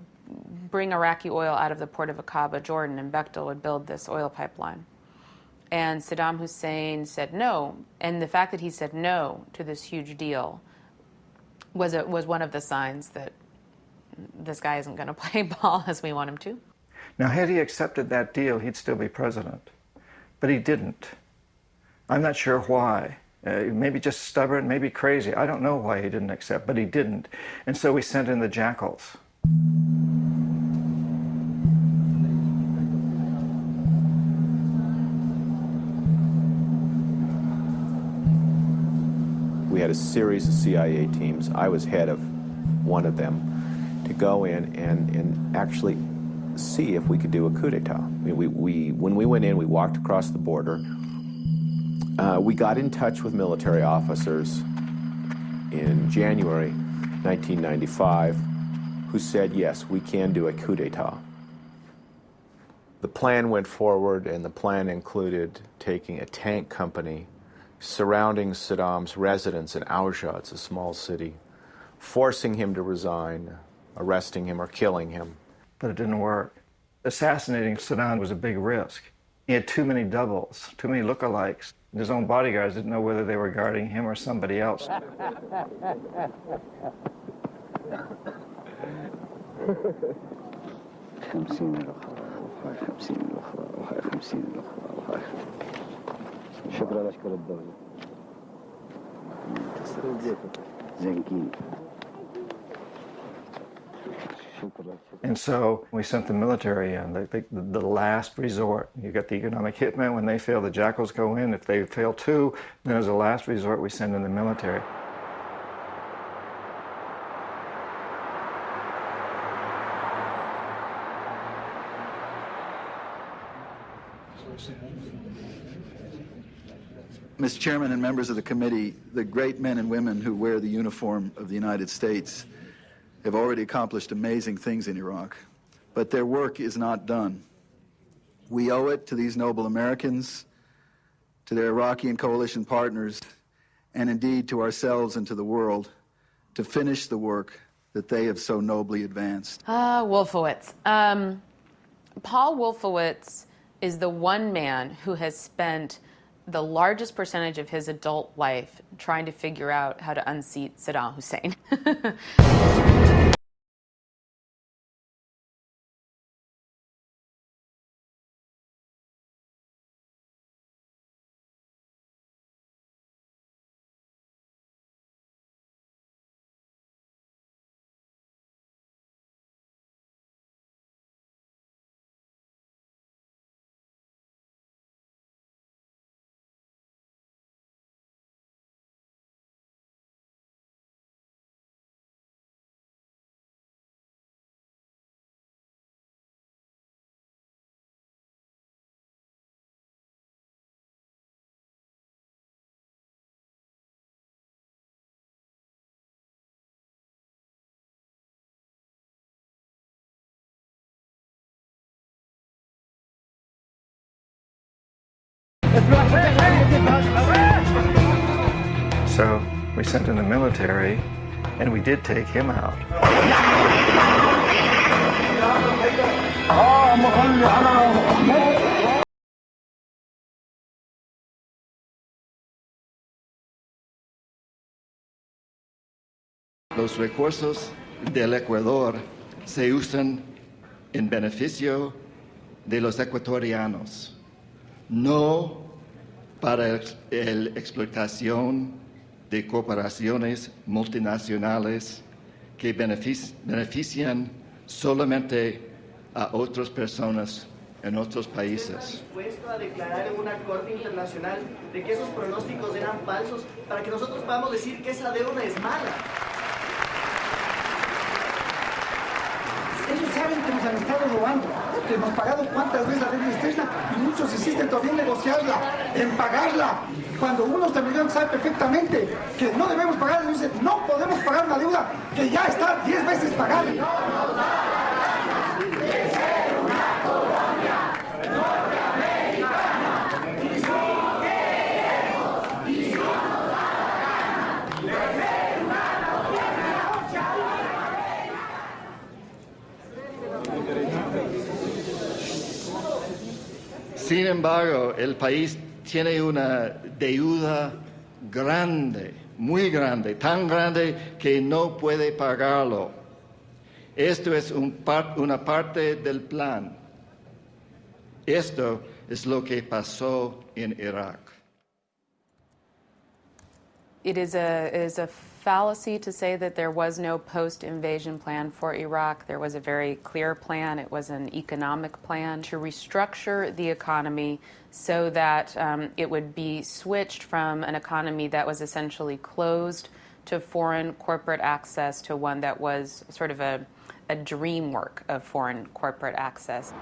bring Iraqi oil out of the port of Aqaba, Jordan, and Bechtel would build this oil pipeline. And Saddam Hussein said no. And the fact that he said no to this huge deal was one of the signs that this guy isn't going to play ball as we want him to. Now, had he accepted that deal, he'd still be president. But he didn't. I'm not sure why. Maybe just stubborn, maybe crazy. I don't know why he didn't accept, but he didn't. And so we sent in the jackals. We had a series of CIA teams. I was head of one of them to go in and actually see if we could do a coup d'etat. When we went in, we walked across the border. We got in touch with military officers in January 1995 who said, yes, we can do a coup d'etat. The plan went forward, and the plan included taking a tank company, surrounding Saddam's residence in Auschwitz, a small city, forcing him to resign, arresting him or killing him. But it didn't work. Assassinating Saddam was a big risk. He had too many doubles, too many lookalikes. His own bodyguards didn't know whether they were guarding him or somebody else. شكرا أشكر الدولة زنكين. And so we sent the military in, the last resort. You got the economic hitmen. When they fail, the jackals go in. If they fail too, then as a last resort, we send in the military. Mr. Chairman and members of the committee, the great men and women who wear the uniform of the United States have already accomplished amazing things in Iraq, but their work is not done. We owe it to these noble Americans, to their Iraqi and coalition partners, and indeed to ourselves and to the world, to finish the work that they have so nobly advanced? Wolfowitz. Paul Wolfowitz is the one man who has spent the largest percentage of his adult life trying to figure out how to unseat Saddam Hussein. So we sent in the military, and we did take him out. Los recursos del Ecuador se usan en beneficio de los ecuatorianos, no para la explotación de corporaciones multinacionales que benefician solamente a otras personas en otros países. Dispuesto a declarar en una corte internacional de que esos pronósticos eran falsos para que nosotros podamos decir que esa deuda es mala. Ellos saben que nos han estado robando, que hemos pagado cuántas veces la deuda externa y muchos insisten todavía en negociarla, en pagarla. Cuando uno también sabe perfectamente que no debemos pagar, dicen, no podemos pagar una deuda que ya está 10 veces pagada. Sin embargo, el país tiene una deuda grande, muy grande, tan grande que no puede pagarlo. Esto es una parte del plan. Esto es lo que pasó en Irak. It is a fallacy to say that there was no post-invasion plan for Iraq. There was a very clear plan. It was an economic plan to restructure the economy so that it would be switched from an economy that was essentially closed to foreign corporate access to one that was sort of a dream work of foreign corporate access.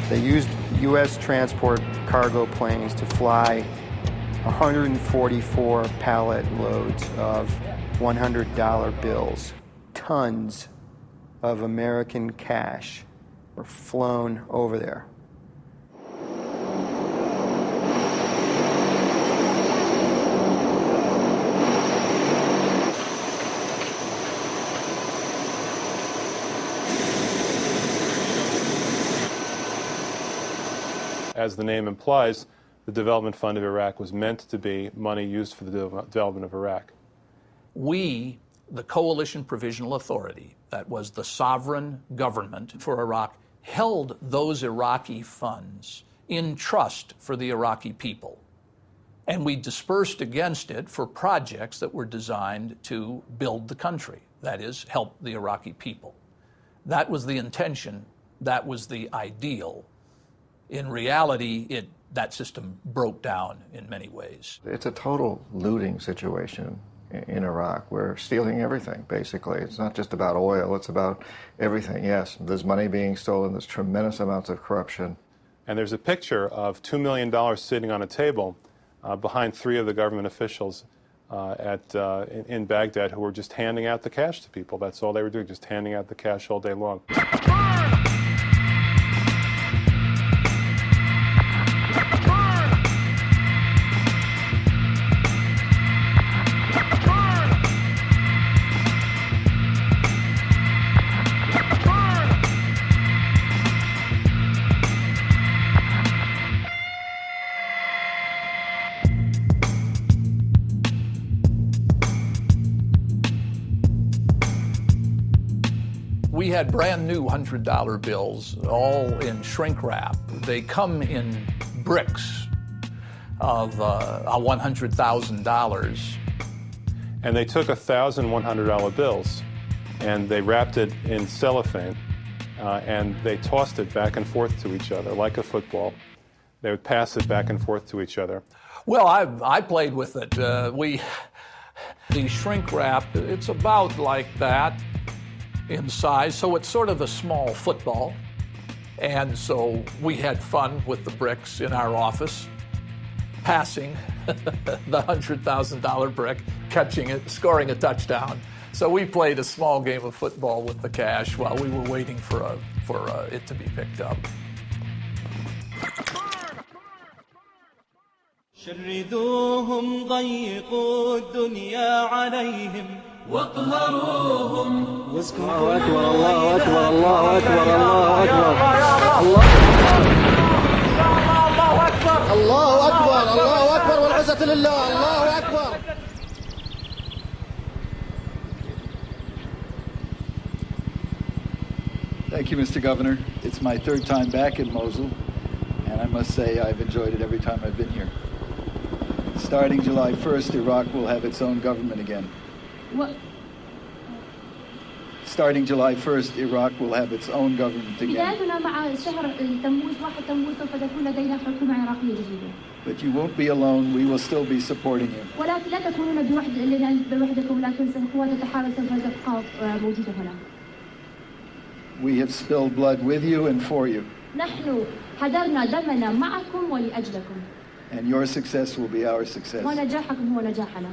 They used U.S. transport cargo planes to fly 144 pallet loads of $100 bills. Tons of American cash were flown over there. As the name implies, the Development Fund of Iraq was meant to be money used for the development of Iraq. We, the Coalition Provisional Authority, that was the sovereign government for Iraq, held those Iraqi funds in trust for the Iraqi people. And we dispersed against it for projects that were designed to build the country, that is, help the Iraqi people. That was the intention, that was the ideal. In reality, that system broke down in many ways. It's a total looting situation. in Iraq. We're stealing everything, basically. It's not just about oil, it's about everything. Yes, there's money being stolen, there's tremendous amounts of corruption. And there's a picture of $2 million sitting on a table behind 3 of the government officials in Baghdad who were just handing out the cash to people. That's all they were doing, just handing out the cash all day long. We had brand new $100 bills, all in shrink wrap. They come in bricks of $100,000. And they took 1,000 $100 bills and they wrapped it in cellophane and they tossed it back and forth to each other like a football. They would pass it back and forth to each other. Well, I played with it. The shrink wrap, it's about like that in size, so it's sort of a small football. And so we had fun with the bricks in our office, passing the $100,000 brick, catching it, scoring a touchdown. So we played a small game of football with the cash while we were waiting for it to be picked up. شردوهم ضيقوا الدنيا عليهم واقهروهم الله أكبر الله أكبر الله أكبر الله أكبر الله أكبر الله أكبر والعزة لله الله أكبر. Thank you, Mr. Governor. It's my 3rd time back in Mosul, and I must say I've enjoyed it every time I've been here. Starting July 1st, Iraq will have its own government again. What? Starting July 1st, Iraq will have its own government again. بدايتنا مع شهر تموز 1 تموز سوف تكون لدينا حكومة عراقية جديدة. But you won't be alone. We will still be supporting you. ولكن لا تكونون بوحدكم، لكن القوات التحالف سوف تبقى موجودة هنا. We have spilled blood with you and for you. نحن هدرنا دمنا معكم ولأجلكم. And your success will be our success. ونجاحكم هو نجاحنا.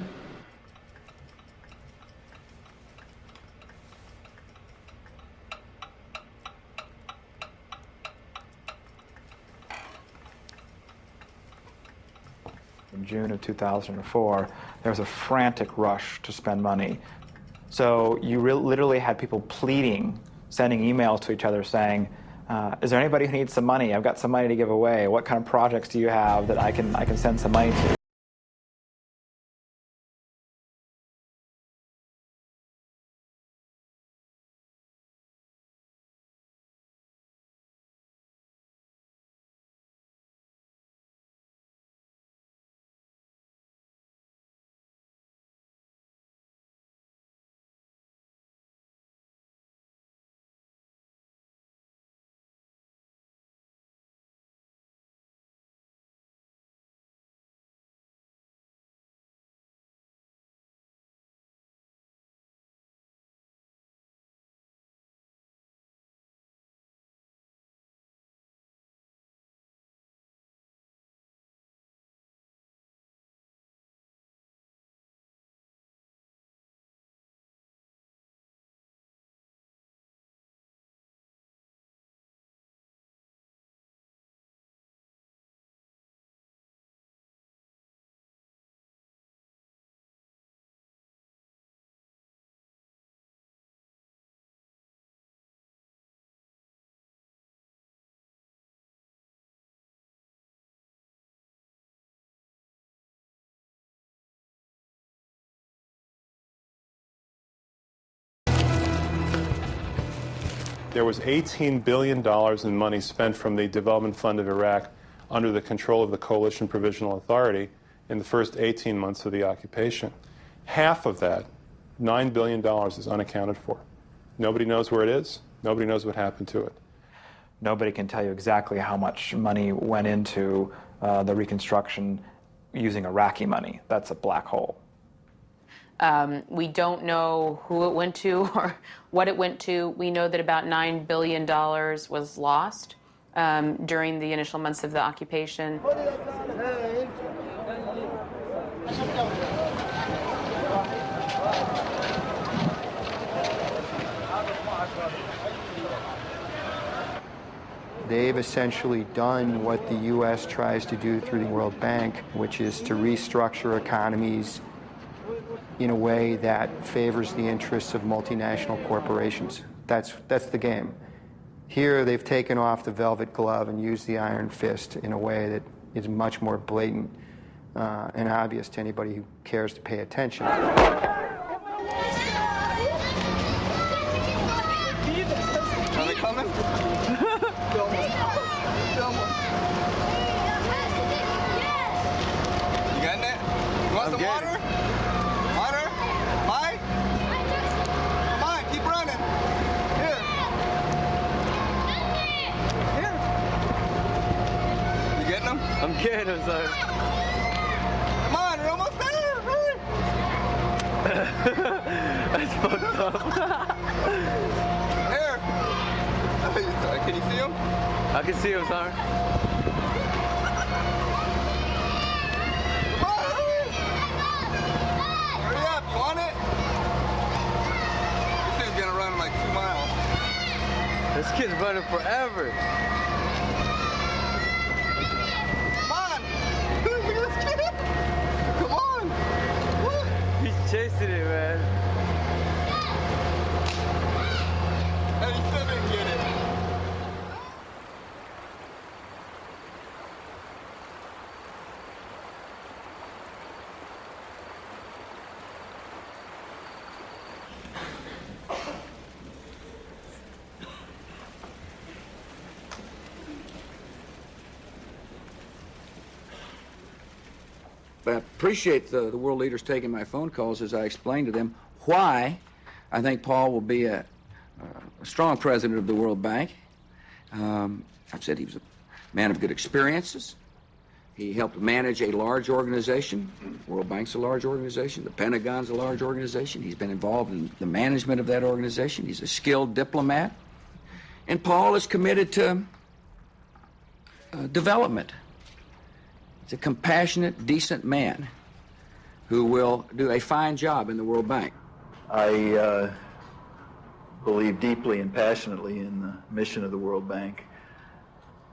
In June of 2004, there was a frantic rush to spend money. So you literally had people pleading, sending emails to each other saying, is there anybody who needs some money? I've got some money to give away. What kind of projects do you have that I can send some money to? There was $18 billion in money spent from the Development Fund of Iraq under the control of the Coalition Provisional Authority in the first 18 months of the occupation. Half of that, $9 billion, is unaccounted for. Nobody knows where it is. Nobody knows what happened to it. Nobody can tell you exactly how much money went into the reconstruction using Iraqi money. That's a black hole. We don't know who it went to or what it went to. We know that about $9 billion was lost during the initial months of the occupation. They've essentially done what the U.S. tries to do through the World Bank, which is to restructure economies in a way that favors the interests of multinational corporations. That's the game. Here, they've taken off the velvet glove and used the iron fist in a way that is much more blatant and obvious to anybody who cares to pay attention. Are they coming? You getting it? You want some water? Water? Mike? Come on, keep running. Here. Here. You getting them? I'm getting them, sir. Come on, you're almost there. That's fucked up. Here. Can you see him? I can see him, sir. Come on, hurry up, you want it? This thing's gonna run like 2 miles. This kid's running forever. Come on! Look at this kid! Come on! What? He's chasing it, man. And he still didn't get it. I appreciate the world leaders taking my phone calls as I explained to them why I think Paul will be a strong president of the World Bank. I've said he was a man of good experiences. He helped manage a large organization. World Bank's a large organization. The Pentagon's a large organization. He's been involved in the management of that organization. He's a skilled diplomat. And Paul is committed to development. He's a compassionate, decent man who will do a fine job in the World Bank. I believe deeply and passionately in the mission of the World Bank.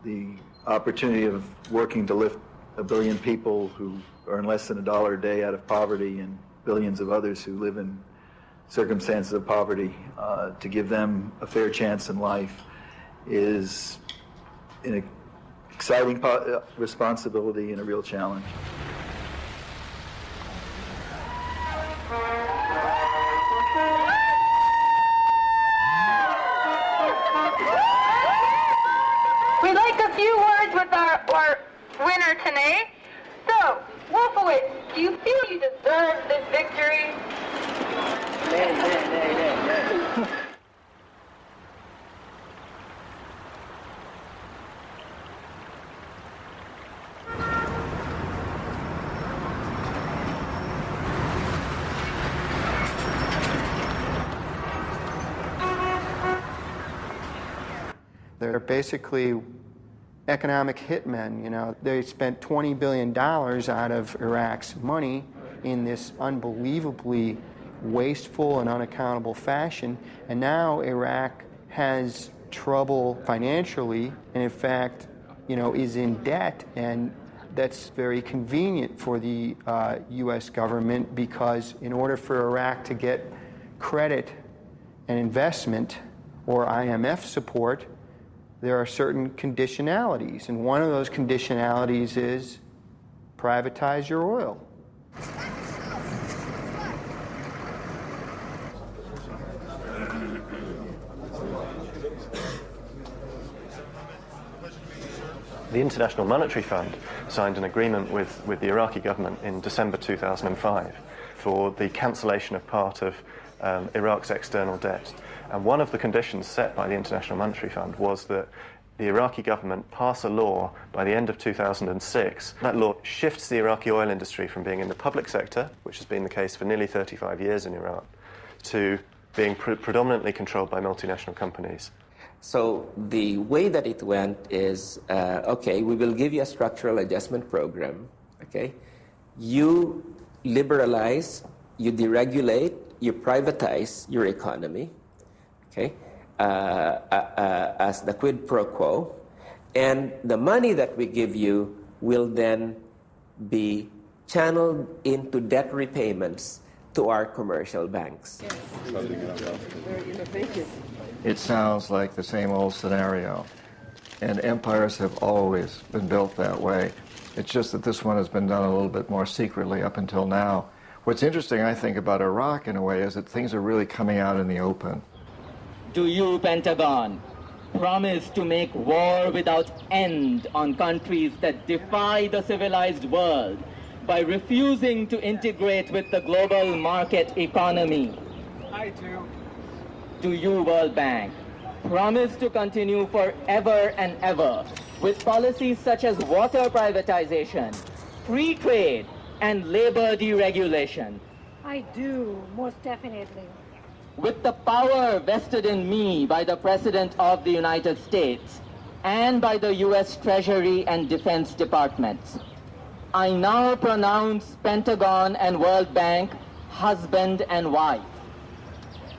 The opportunity of working to lift 1 billion people who earn less than $1 a day out of poverty and billions of others who live in circumstances of poverty, to give them a fair chance in life is an exciting responsibility and a real challenge. We'd like a few words with our winner tonight. So, Wolfowitz, do you feel you deserve this victory? They're basically economic hitmen. You know, they spent $20 billion out of Iraq's money in this unbelievably wasteful and unaccountable fashion, and now Iraq has trouble financially, and in fact, you know, is in debt, and that's very convenient for the U.S. government, because in order for Iraq to get credit and investment or IMF support, there are certain conditionalities, and one of those conditionalities is privatize your oil. The International Monetary Fund signed an agreement with the Iraqi government in December 2005 for the cancellation of part of Iraq's external debt. And one of the conditions set by the International Monetary Fund was that the Iraqi government pass a law by the end of 2006. That law shifts the Iraqi oil industry from being in the public sector, which has been the case for nearly 35 years in Iraq, to being predominantly controlled by multinational companies. So the way that it went is, okay, we will give you a structural adjustment program, okay? You liberalize, you deregulate, you privatize your economy, okay, as the quid pro quo, and the money that we give you will then be channeled into debt repayments to our commercial banks. It sounds like the same old scenario, and empires have always been built that way. It's just that this one has been done a little bit more secretly up until now. What's interesting, I think, about Iraq in a way is that things are really coming out in the open. Do you, Pentagon, promise to make war without end on countries that defy the civilized world by refusing to integrate with the global market economy? I do. Do you, World Bank, promise to continue forever and ever with policies such as water privatization, free trade, and labor deregulation? I do, most definitely. With the power vested in me by the President of the United States and by the U.S. Treasury and Defense Departments, I now pronounce Pentagon and World Bank husband and wife.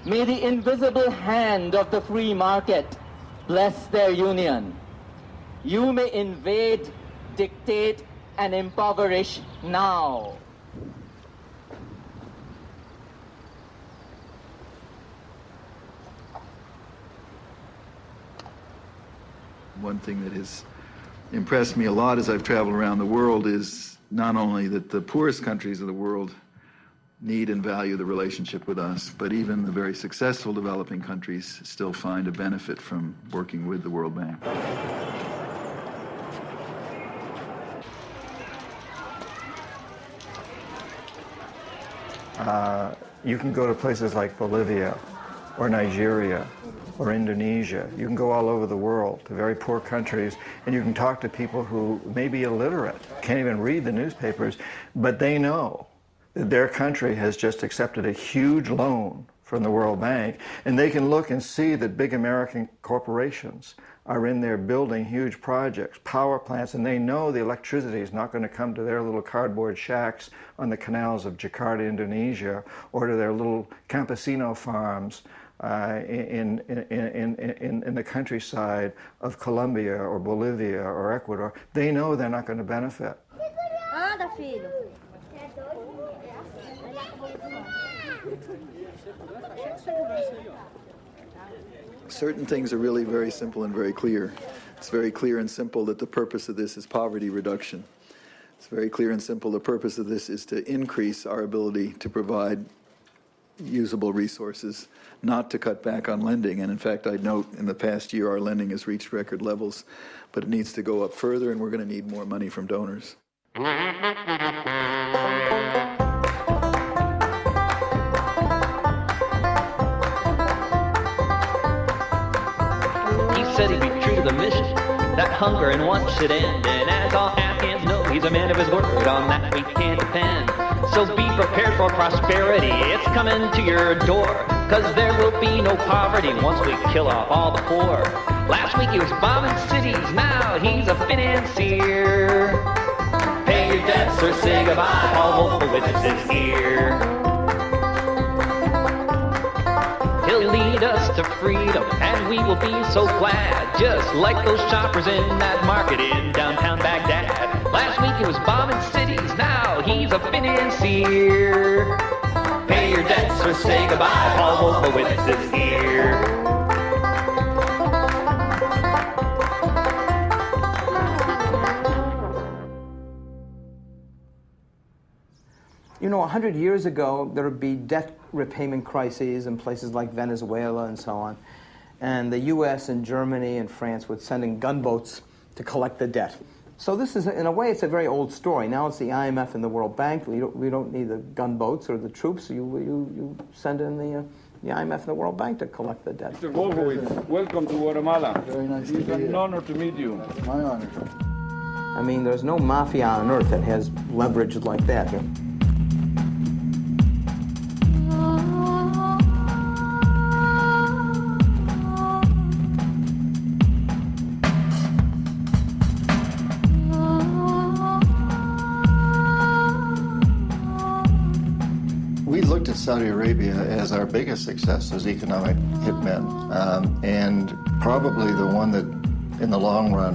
May the invisible hand of the free market bless their union. You may invade, dictate, and impoverish now. One thing that has impressed me a lot as I've traveled around the world is not only that the poorest countries of the world need and value the relationship with us, but even the very successful developing countries still find a benefit from working with the World Bank. You can go to places like Bolivia or Nigeria or Indonesia. You can go all over the world to very poor countries, and you can talk to people who may be illiterate, can't even read the newspapers, but they know that their country has just accepted a huge loan from the World Bank, and they can look and see that big American corporations are in there building huge projects, power plants, and they know the electricity is not going to come to their little cardboard shacks on the canals of Jakarta, Indonesia, or to their little campesino farms in the countryside of Colombia or Bolivia or Ecuador. They know they're not going to benefit. Anda, filho. Certain things are really very simple and very clear. It's very clear and simple that the purpose of this is poverty reduction. It's very clear and simple the purpose of this is to increase our ability to provide usable resources, not to cut back on lending. And in fact, I note in the past year our lending has reached record levels, but it needs to go up further, and we're going to need more money from donors. Said he'd be true to the mission, that hunger and want should end. And as all Afghans know, he's a man of his word, on that we can depend. So be prepared for prosperity, it's coming to your door, cause there will be no poverty once we kill off all the poor. Last week he was bombing cities, now he's a financier. Pay your debts or say goodbye, Paul Wolfowitz is here. He'll lead us to freedom, and we will be so glad, just like those shoppers in that market in downtown Baghdad. Last week he was bombing cities, now he's a financier. Pay your debts or say goodbye, Paul Wolfowitz is here. You know, 100 years ago, there would be debt repayment crises in places like Venezuela and so on. And the US and Germany and France would send in gunboats to collect the debt. So this is, in a way, it's a very old story. Now it's the IMF and the World Bank. We don't need the gunboats or the troops. You send in the IMF and the World Bank to collect the debt. Mr. Wolfowitz, welcome to Guatemala. Very nice to be here. It's an honor to meet you. It's my honor. I mean, there's no mafia on earth that has leverage like that. We looked at Saudi Arabia as our biggest success as economic hitmen, and probably the one that, in the long run,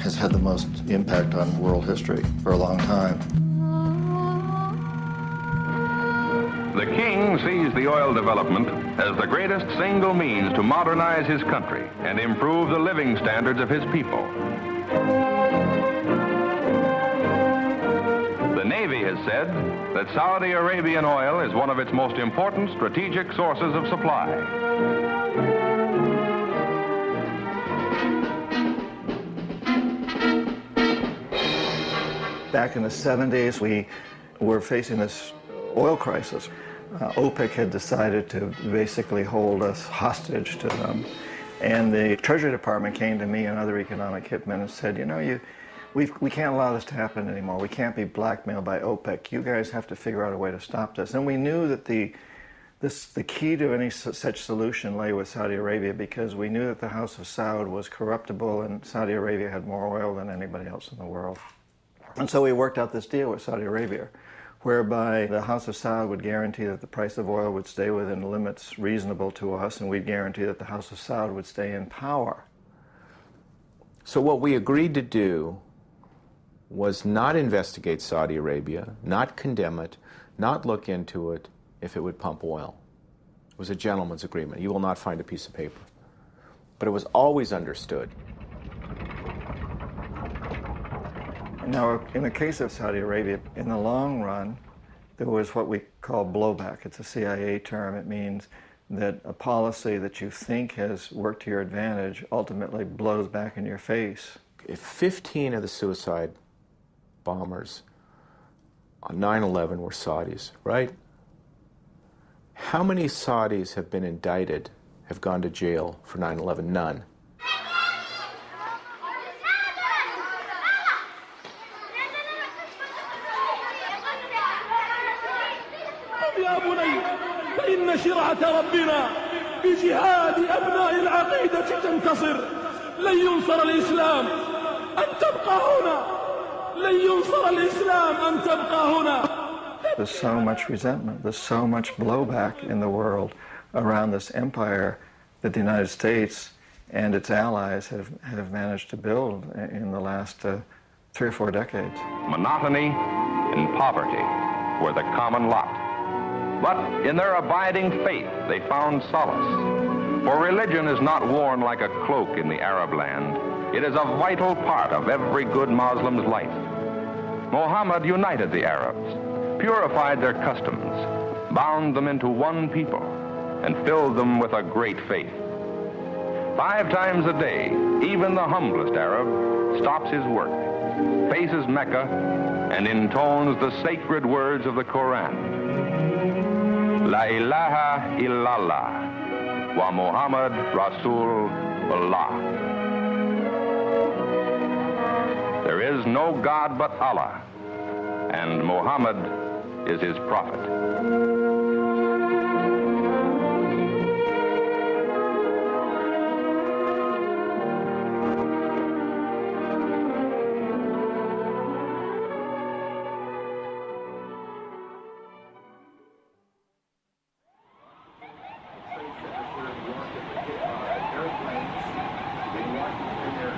has had the most impact on world history for a long time. The king sees the oil development as the greatest single means to modernize his country and improve the living standards of his people. The Navy has said that Saudi Arabian oil is one of its most important strategic sources of supply. Back in the 70s, we were facing this oil crisis. OPEC had decided to basically hold us hostage to them. And the Treasury Department came to me and other economic hitmen and said, you know, we can't allow this to happen anymore. We can't be blackmailed by OPEC. You guys have to figure out a way to stop this. And we knew that the key to any such solution lay with Saudi Arabia, because we knew that the House of Saud was corruptible and Saudi Arabia had more oil than anybody else in the world. And so we worked out this deal with Saudi Arabia, whereby the House of Saud would guarantee that the price of oil would stay within limits reasonable to us, and we'd guarantee that the House of Saud would stay in power. So what we agreed to do was not investigate Saudi Arabia, not condemn it, not look into it if it would pump oil. It was a gentleman's agreement. You will not find a piece of paper. But it was always understood. Now, in the case of Saudi Arabia, in the long run, there was what we call blowback. It's a CIA term. It means that a policy that you think has worked to your advantage ultimately blows back in your face. If 15 of the suicide bombers on 9/11 were Saudis, right? How many Saudis have been indicted, have gone to jail for 9/11? None. يا بني فإن شرعة ربنا بجهاد أبناء العقيدة تنتصر. لن ينصر الإسلام أن تبقى هنا. لن ينصر الإسلام أن تبقى هنا. There's so much resentment, there's so much blowback in the world around this empire that the United States and its allies have managed to build in the last 3 or 4 decades. Monotony and poverty were the common lot. But in their abiding faith, they found solace. For religion is not worn like a cloak in the Arab land. It is a vital part of every good Muslim's life. Muhammad united the Arabs, purified their customs, bound them into one people, and filled them with a great faith. 5 times a day, even the humblest Arab stops his work, faces Mecca, and intones the sacred words of the Quran. La ilaha illallah wa Muhammad Rasulullah. There is no God but Allah, and Muhammad is his prophet.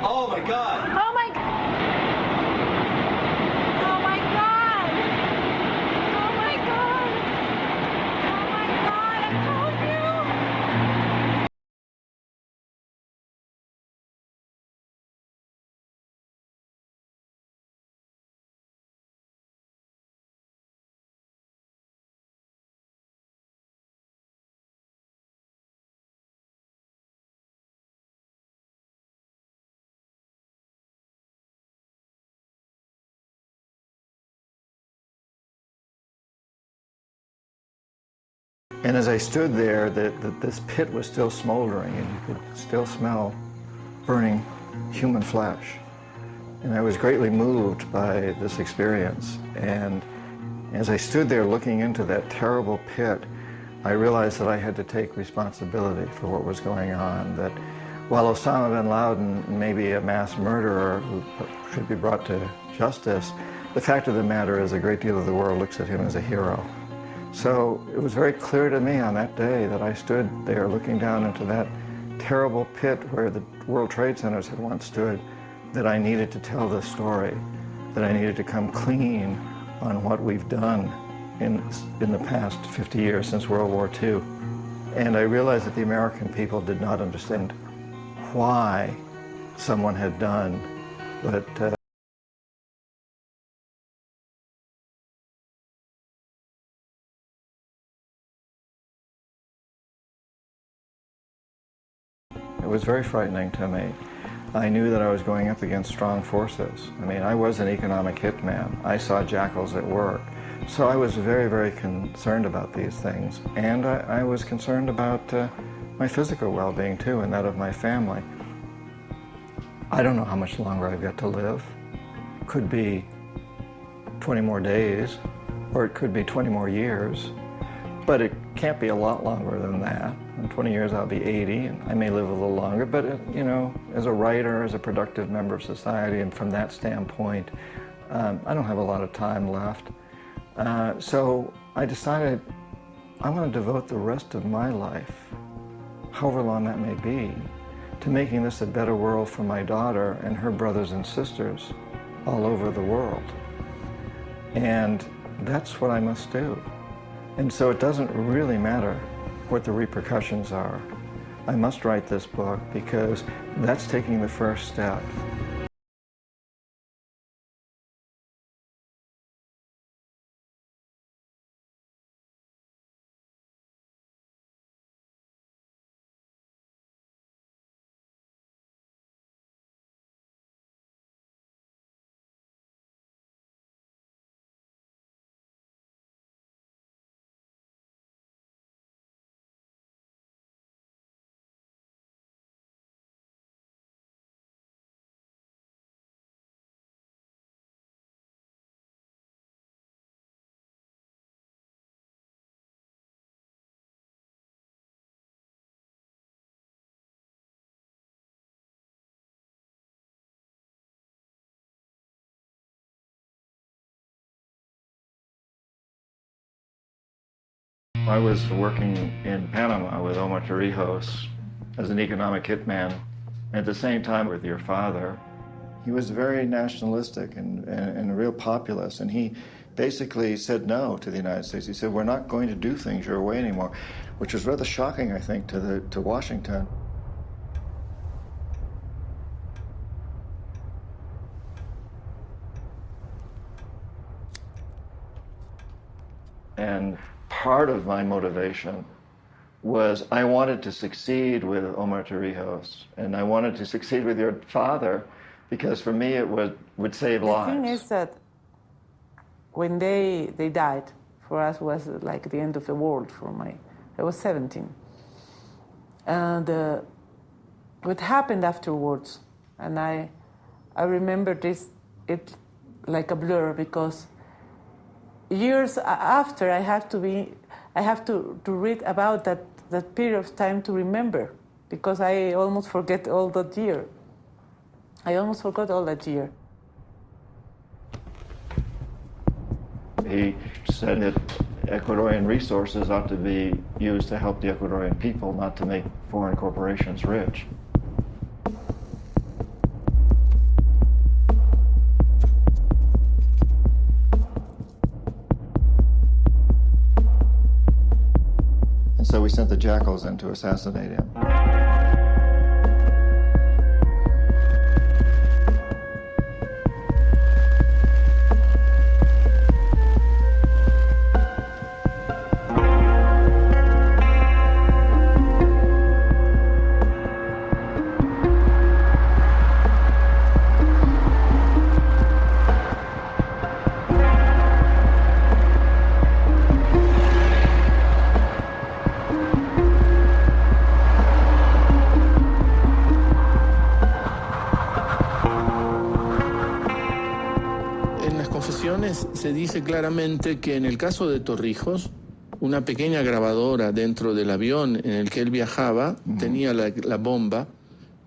Oh my God! Oh my God! Oh my God! Oh my God! Oh my God! I told you! And as I stood there, this pit was still smoldering, and you could still smell burning human flesh. And I was greatly moved by this experience. And as I stood there looking into that terrible pit, I realized that I had to take responsibility for what was going on, that while Osama bin Laden may be a mass murderer who should be brought to justice, the fact of the matter is a great deal of the world looks at him as a hero. So it was very clear to me on that day that I stood there looking down into that terrible pit where the World Trade Centers had once stood, that I needed to tell this story, that I needed to come clean on what we've done in the past 50 years since World War II. And I realized that the American people did not understand why someone had done what it was very frightening to me. I knew that I was going up against strong forces. I mean, I was an economic hitman. I saw jackals at work. So I was very, very concerned about these things. And I was concerned about my physical well-being too, and that of my family. I don't know how much longer I've got to live. Could be 20 more days, or it could be 20 more years. But it can't be a lot longer than that. In 20 years I'll be 80, and I may live a little longer, but you know, as a writer, as a productive member of society, and from that standpoint, I don't have a lot of time left. So I decided I want to devote the rest of my life, however long that may be, to making this a better world for my daughter and her brothers and sisters all over the world. And that's what I must do. And so it doesn't really matter what the repercussions are. I must write this book because that's taking the first step. I was working in Panama with Omar Torrijos as an economic hitman. At the same time with your father, he was very nationalistic and a real populist, and he basically said no to the United States. He said, we're not going to do things your way anymore, which was rather shocking, I think, to Washington. And part of my motivation was I wanted to succeed with Omar Torrijos, and I wanted to succeed with your father, because for me it would save lives. The thing is that when they died, for us was like the end of the world. I was 17. And what happened afterwards, and I remember it like a blur, because years after I have to read about that period of time to remember, because I almost forget all that year. I almost forgot all that year. He said that Ecuadorian resources ought to be used to help the Ecuadorian people, not to make foreign corporations rich. And so we sent the jackals in to assassinate him. resoluciones se dice claramente que en el caso de Torrijos, una pequeña grabadora dentro del avión en el que él viajaba tenía la bomba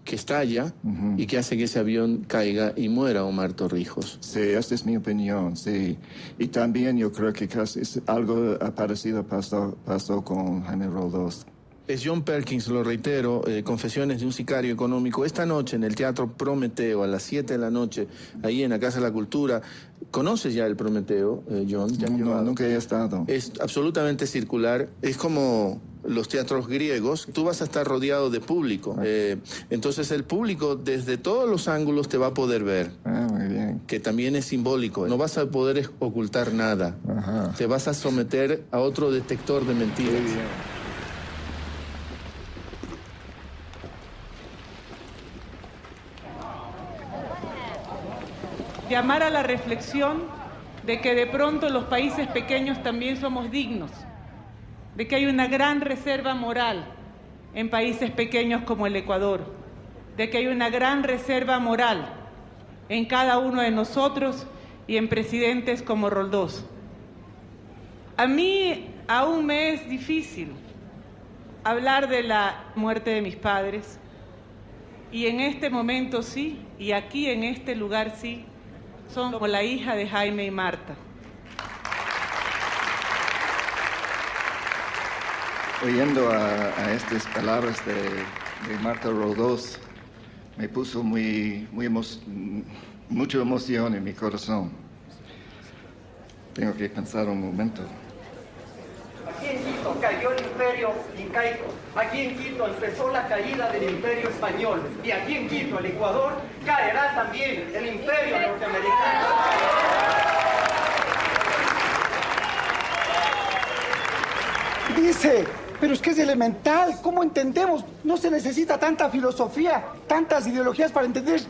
que estalla y que hace que ese avión caiga y muera Omar Torrijos. Sí, esta es mi opinión, sí. Y también yo creo que casi algo parecido pasó con Jaime Roldós. Es John Perkins, lo reitero, Confesiones de un sicario económico. Esta noche en el Teatro Prometeo, a las 7 de la noche, ahí en la Casa de la Cultura. ¿Conoces ya el Prometeo, John? No, nunca he estado. Es absolutamente circular. Es como los teatros griegos. Tú vas a estar rodeado de público. Entonces el público desde todos los ángulos te va a poder ver. Muy bien. Que también es simbólico. No vas a poder ocultar nada. Te vas a someter a otro detector de mentiras. Muy bien. Llamar a la reflexión de que de pronto los países pequeños también somos dignos, de que hay una gran reserva moral en países pequeños como el Ecuador, de que hay una gran reserva moral en cada uno de nosotros y en presidentes como Roldós. A mí aún me es difícil hablar de la muerte de mis padres, y en este momento sí, y aquí en este lugar sí, son como la hija de Jaime y Marta. Oyendo a estas palabras de Marta Roldós, me puso mucha emoción en mi corazón. Tengo que pensar un momento. Aquí en Quito cayó el imperio incaico. Aquí en Quito empezó la caída del imperio español. Y aquí en Quito, el Ecuador, caerá también el imperio norteamericano. Dice, pero es que es elemental. ¿Cómo entendemos? No se necesita tanta filosofía, tantas ideologías para entender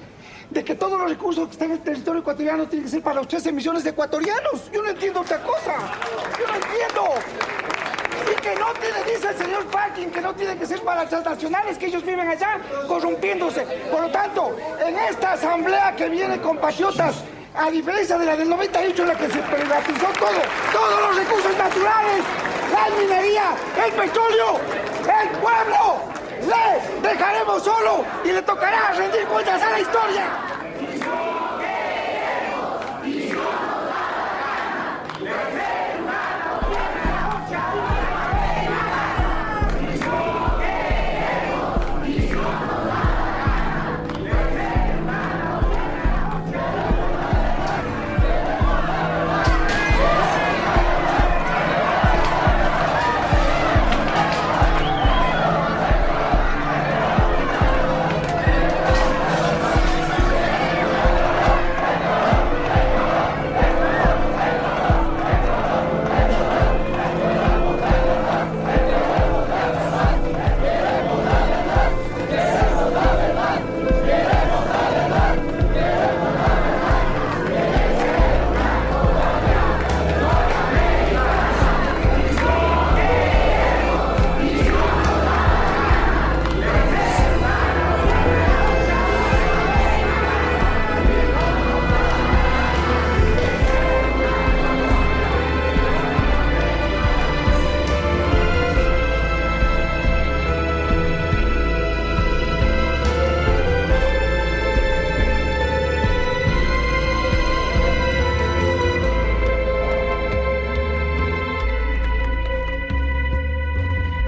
de que todos los recursos que están en el territorio ecuatoriano tienen que ser para los 13 millones de ecuatorianos. Yo no entiendo otra cosa. Yo no entiendo. Y que no tiene, dice el señor Parkin, que no tiene que ser para las transnacionales, que ellos viven allá corrompiéndose. Por lo tanto, en esta asamblea que viene, compatriotas, a diferencia de la del 98 en la que se privatizó todo, todos los recursos naturales, la minería, el petróleo, el pueblo, le dejaremos solo y le tocará rendir cuentas a la historia.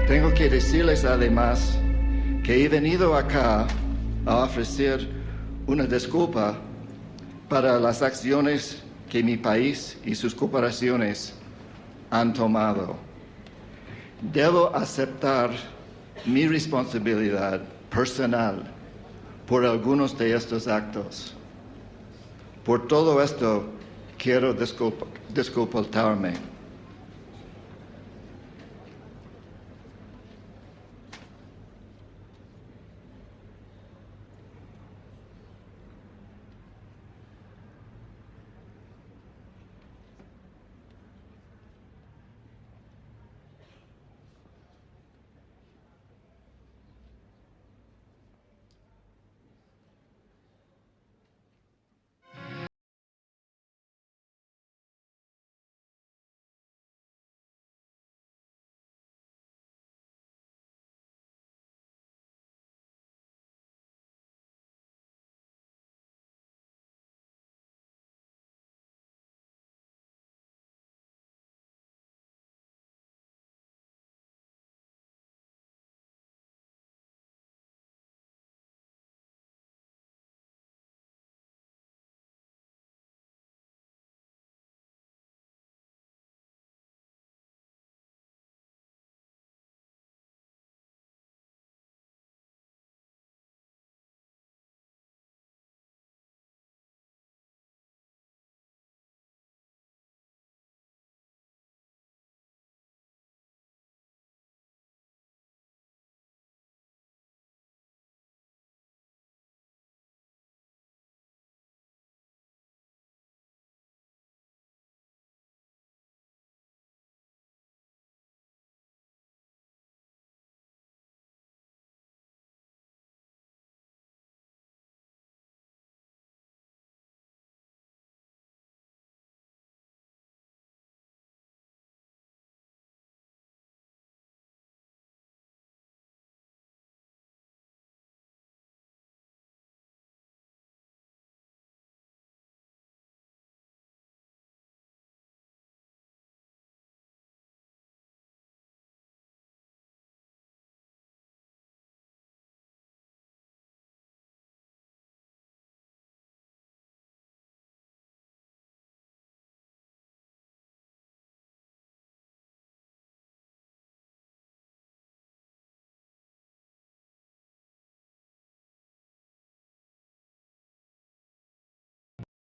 Tengo que decirles además que he venido acá a ofrecer una disculpa para las acciones que mi país y sus corporaciones han tomado. Debo aceptar mi responsabilidad personal por algunos de estos actos. Por todo esto, quiero disculparme.